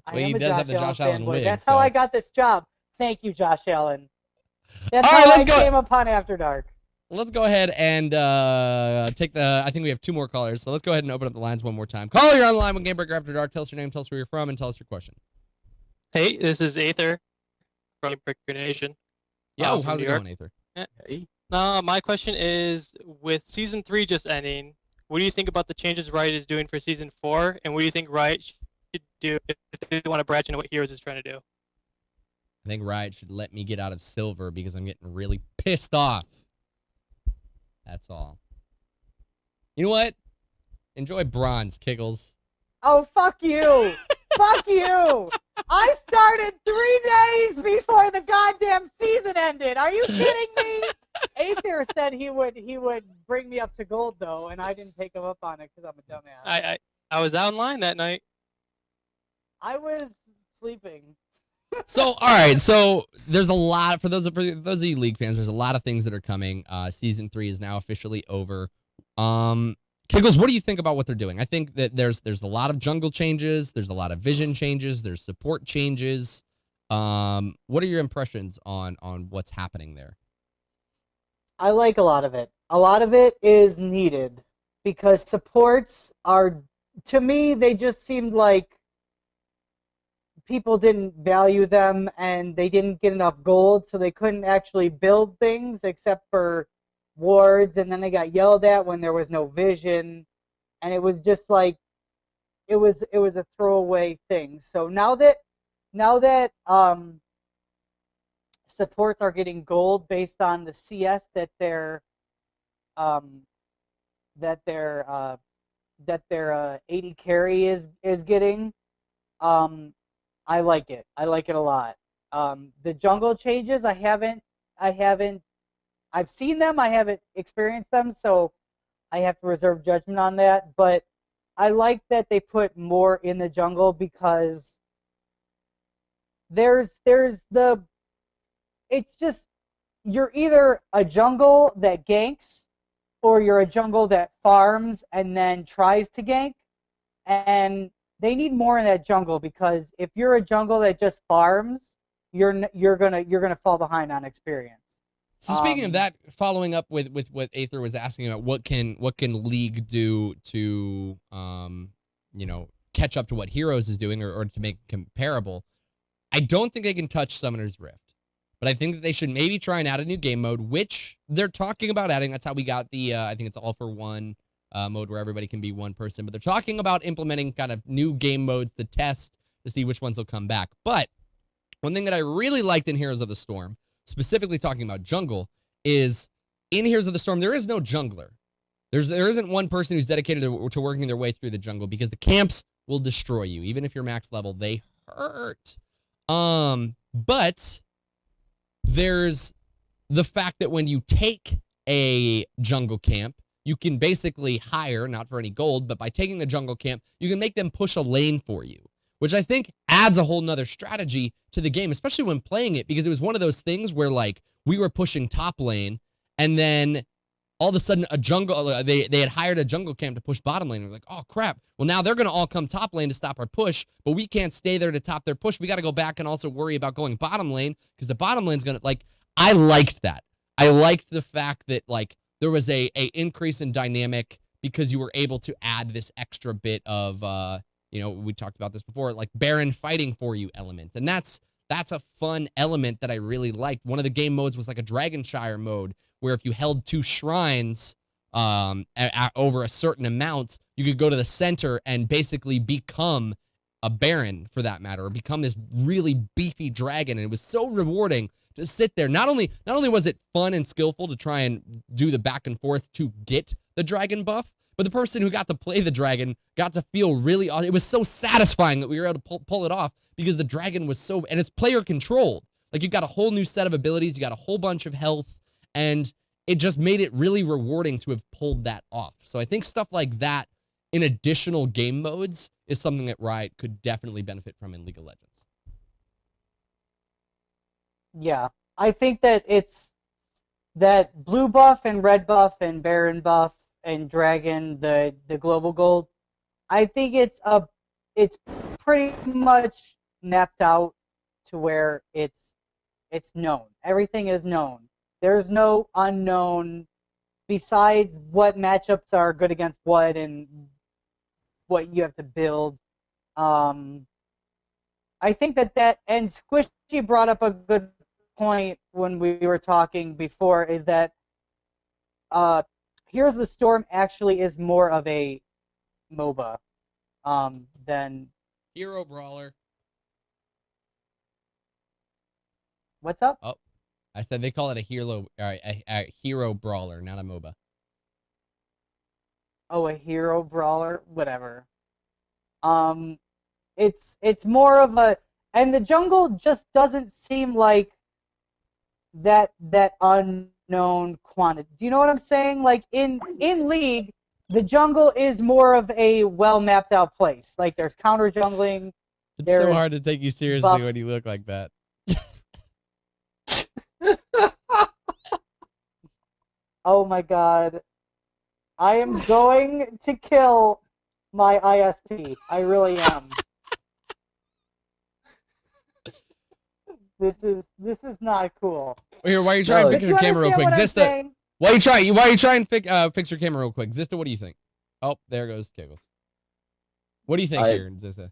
C: I am a
A: Josh Allen
C: fanboy.
A: wig,
C: That's
A: so.
C: how I got this job. Thank you, Josh Allen. That's
A: All right,
C: how
A: let's
C: I
A: go.
C: came upon After Dark.
A: Let's go ahead and take the, I think we have 2 more callers, so let's go ahead and open up the lines one more time. Caller, you're on the line with Gamebreaker After Dark. Tell us your name, tell us where you're from, and tell us your question.
J: Hey, this is Aether from Gamebreaker Nation.
A: Yo,
J: from
A: how's
J: New
A: it
J: York.
A: going, Aether?
D: Hey.
J: My question is, with Season 3 just ending, what do you think about the changes Riot is doing for Season 4, and what do you think Riot should do if they want to branch into what Heroes is trying to do?
A: I think Riot should let me get out of Silver because I'm getting really pissed off. That's all. You know what? Enjoy Bronze, Kiggles.
C: Oh, fuck you! Fuck you! I started 3 days before the goddamn season ended. Are you kidding me? Aether said he would bring me up to gold though, and I didn't take him up on it because I'm a dumbass.
J: I was online that night.
C: I was sleeping.
A: So, all right. So, there's a lot for those of you League fans. There's a lot of things that are coming. Season 3 is now officially over. Kiggles, what do you think about what they're doing? I think that there's a lot of jungle changes. There's a lot of vision changes. There's support changes. What are your impressions on what's happening there?
C: I like a lot of it. A lot of it is needed because supports are, to me, they just seemed like people didn't value them and they didn't get enough gold, so they couldn't actually build things except for wards, and then they got yelled at when there was no vision, and it was just like it was a throwaway thing. So now that supports are getting gold based on the CS that their 80 carry is getting, I like it. I like it a lot. The jungle changes, I've seen them, I haven't experienced them, so I have to reserve judgment on that, but I like that they put more in the jungle because it's just, you're either a jungle that ganks or you're a jungle that farms and then tries to gank, and they need more in that jungle because if you're a jungle that just farms, you're gonna fall behind on experience.
A: So speaking of that, following up with what Aether was asking about, what can League do to catch up to what Heroes is doing or to make it comparable? I don't think they can touch Summoner's Rift, but I think that they should maybe try and add a new game mode, which they're talking about adding. That's how we got the I think it's all for one mode where everybody can be one person. But they're talking about implementing kind of new game modes to test to see which ones will come back. But one thing that I really liked in Heroes of the Storm, specifically talking about jungle, is in Heroes of the Storm, there is no jungler. There isn't one person who's dedicated to working their way through the jungle because the camps will destroy you. Even if you're max level, they hurt. But there's the fact that when you take a jungle camp, you can basically hire, not for any gold, but by taking the jungle camp, you can make them push a lane for you, which I think adds a whole nother strategy to the game, especially when playing it, because it was one of those things where, like, we were pushing top lane, and then all of a sudden they had hired a jungle camp to push bottom lane. They're like, oh crap. Well, now they're going to all come top lane to stop our push, but we can't stay there to top their push. We got to go back and also worry about going bottom lane because the bottom lane's going to, like, I liked that. I liked the fact that, like, there was a increase in dynamic because you were able to add this extra bit of, you know, we talked about this before, like Baron fighting for you element. And that's a fun element that I really liked. One of the game modes was like a Dragonshire mode, where if you held 2 shrines over a certain amount, you could go to the center and basically become a Baron, for that matter, or become this really beefy dragon. And it was so rewarding to sit there. Not only was it fun and skillful to try and do the back and forth to get the dragon buff, but the person who got to play the dragon got to feel really, it was so satisfying that we were able to pull it off because the dragon was so, and it's player controlled. Like, you got a whole new set of abilities, you got a whole bunch of health, and it just made it really rewarding to have pulled that off. So I think stuff like that in additional game modes is something that Riot could definitely benefit from in League of Legends.
C: Yeah, I think that it's that blue buff and red buff and Baron buff and Dragon, the global gold. I think it's pretty much mapped out to where it's known. Everything is known. There's no unknown besides what matchups are good against what and what you have to build. I think that and Squishy brought up a good point when we were talking before, is that Heroes of the Storm actually is more of a MOBA than
A: Hero Brawler.
C: What's up?
A: Oh, I said they call it a hero brawler, not a MOBA.
C: Oh, a hero brawler, whatever. It's more of a, and the jungle just doesn't seem like that unknown quantity. Do you know what I'm saying? Like in League, the jungle is more of a well mapped out place. Like there's counter jungling.
A: It's so hard to take you seriously when you look like that.
C: Oh my god. I am going to kill my ISP. I really am. This is not cool.
A: Here, why are you trying to fix your camera real quick? Zista, why are you trying to fix your camera real quick? Zista, what do you think? Oh, there goes Kiggles. What do you think here, Zista?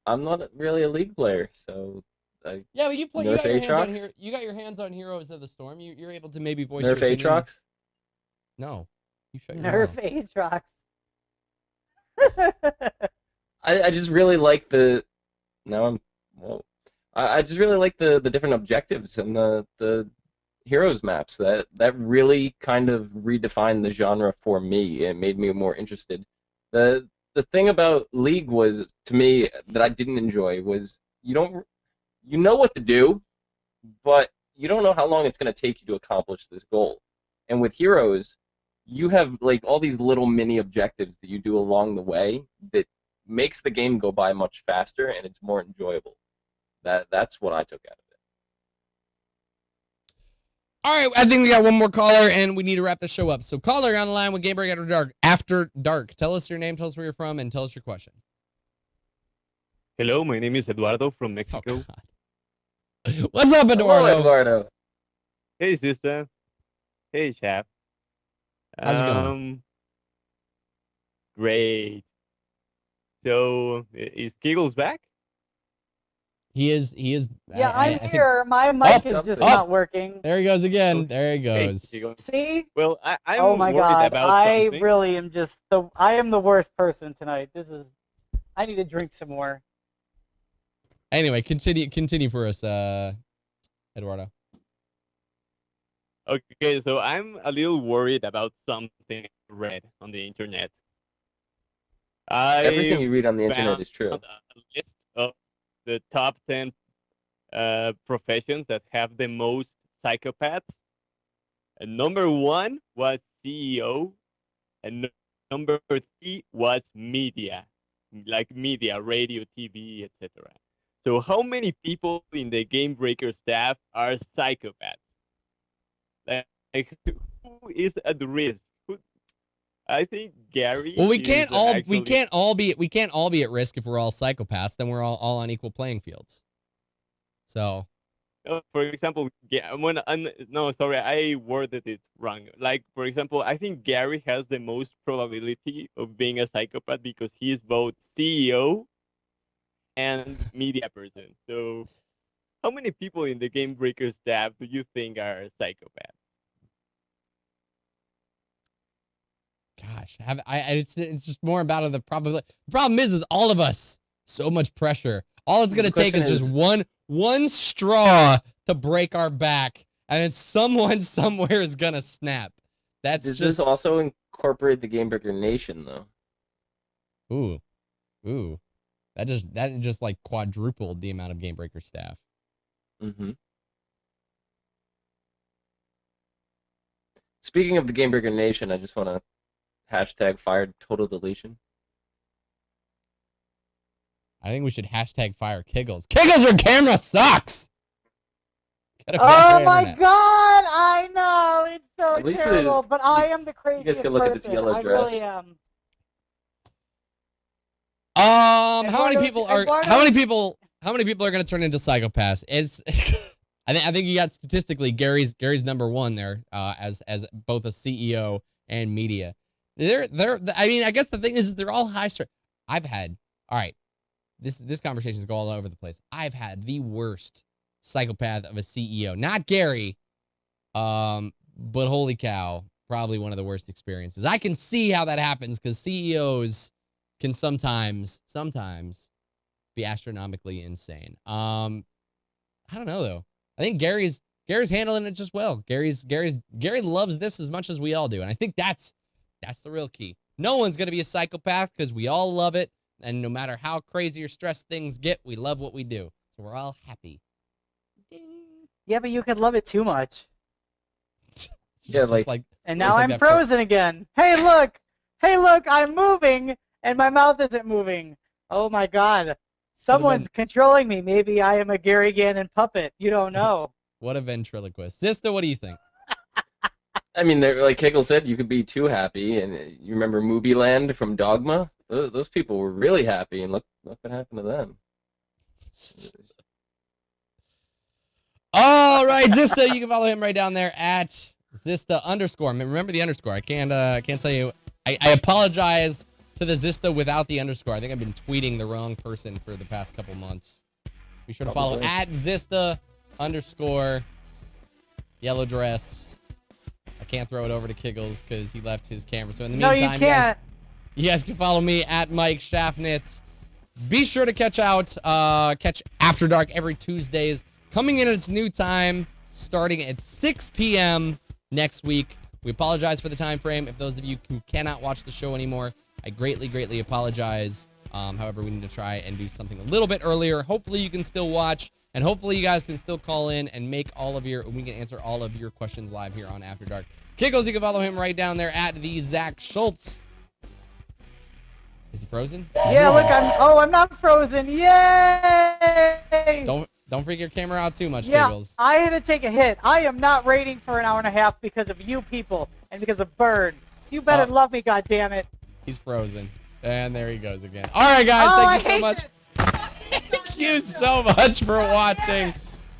D: I'm not really a League player, so
A: yeah, but you got your hands on Heroes of the Storm. You're able to maybe voice your opinion.
D: Aatrox?
A: No. You shut your
C: Nerf
A: mouth.
C: Aatrox.
D: I just really like the I just really like the different objectives and the heroes maps that really kind of redefined the genre for me and made me more interested. The thing about League was, to me, that I didn't enjoy was you know what to do, but you don't know how long it's going to take you to accomplish this goal. And with Heroes, you have like all these little mini objectives that you do along the way that makes the game go by much faster and it's more enjoyable. That's what I took out of it.
A: All right, I think we got one more caller and we need to wrap the show up. So caller, on the line with Gamebreaker After Dark. Tell us your name, tell us where you're from, and tell us your question.
K: Hello, my name is Eduardo from Mexico.
A: Oh, what's up, Eduardo?
D: Hello, Eduardo.
K: Hey, sister. Hey, chap.
A: How's it going?
K: Great. So, is Kiggles back?
A: He is.
C: Yeah, I'm here. My mic is just not working.
A: There he goes again. There he goes.
C: See?
K: Well, I'm
C: oh my
K: worried
C: god,
K: about
C: I
K: something.
C: really am I am the worst person tonight. I need to drink some more.
A: Anyway, continue for us, Eduardo.
K: Okay, so I'm a little worried about something I read on the internet.
D: Everything you read on the internet
K: found
D: is true.
K: A list of the top 10 professions that have the most psychopaths. And number 1 was CEO. And number 3 was media, like media, radio, TV, etc. So how many people in the Gamebreaker staff are psychopaths? Like who is at risk? I think Gary.
A: Well, we
K: is
A: can't all be at risk if we're all psychopaths. Then we're all on equal playing fields. So,
K: For example, no, sorry, I worded it wrong. Like, for example, I think Gary has the most probability of being a psychopath because he is both CEO and media person. So, how many people in the Gamebreaker staff do you think are psychopaths?
A: gosh, it's just more about the probability. The problem is all of us, so much pressure. All it's gonna take is just one straw to break our back, and then someone somewhere is gonna snap.
D: Does this also incorporate the Gamebreaker Nation though?
A: Ooh, that just like quadrupled the amount of Gamebreaker staff.
D: Mm-hmm. Speaking of the Gamebreaker Nation, I just want to hashtag fire total deletion.
A: I think we should hashtag fire Kiggles. Kiggles, your camera sucks!
C: Oh my god, I know, it's so
D: At least
C: terrible, but I am the craziest
D: You guys can look at this
C: person.
D: yellow
C: I
D: dress.
C: really am.
A: How many people are going to turn into psychopaths? It's I think you got statistically Gary's number one there as both a CEO and media. I mean, I guess the thing is they're all high stress. I've had this conversations go all over the place. I've had the worst psychopath of a CEO, not Gary, but holy cow, probably one of the worst experiences. I can see how that happens because CEOs can sometimes be astronomically insane. I don't know though. I think Gary's handling it just well. Gary loves this as much as we all do, and I think that's the real key. No one's gonna be a psychopath because we all love it, and no matter how crazy or stressed things get, we love what we do, so we're all happy. Ding.
C: Yeah, but you could love it too much.
D: Yeah, like
C: and now I'm frozen again. Hey, look, I'm moving, and my mouth isn't moving. Oh my god. Someone's controlling me. Maybe I am a Gary Gannon puppet. You don't know.
A: What a ventriloquist. Zista, what do you think?
D: I mean, like Kiggles said, you could be too happy, and you remember Movie Land from Dogma? Those people were really happy, and look what happened to them.
A: All right, Zista, you can follow him right down there at Zista_. I mean, remember the underscore. I can't tell you. I apologize to the Zista without the underscore. I think I've been tweeting the wrong person for the past couple months. Be sure to follow at Zista_. Yellow dress. I can't throw it over to Kiggles because he left his camera. So in the meantime,
C: you can't.
A: You guys can follow me at Mike Schaffnitz. Be sure to catch After Dark every Tuesdays. Coming in at its new time, starting at 6 p.m. next week. We apologize for the time frame. If those of you who cannot watch the show anymore, I greatly, greatly apologize. However, we need to try and do something a little bit earlier. Hopefully, you can still watch, and hopefully, you guys can still call in and we can answer all of your questions live here on After Dark. Kiggles, you can follow him right down there at the Zach Schultz. Is he frozen?
C: Yeah, look, I'm not frozen. Yay!
A: Don't freak your camera out too much,
C: yeah,
A: Kiggles.
C: I had to take a hit. I am not raiding for an hour and a half because of you people and because of Bird. So you better love me, goddammit.
A: He's frozen. And there he goes again. All right, guys. Thank you so much. Thank you so much for watching.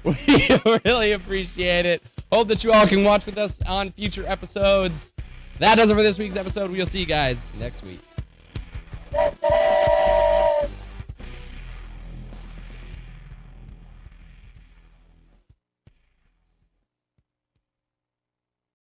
A: We really appreciate it. Hope that you all can watch with us on future episodes. That does it for this week's episode. We'll see you guys next week.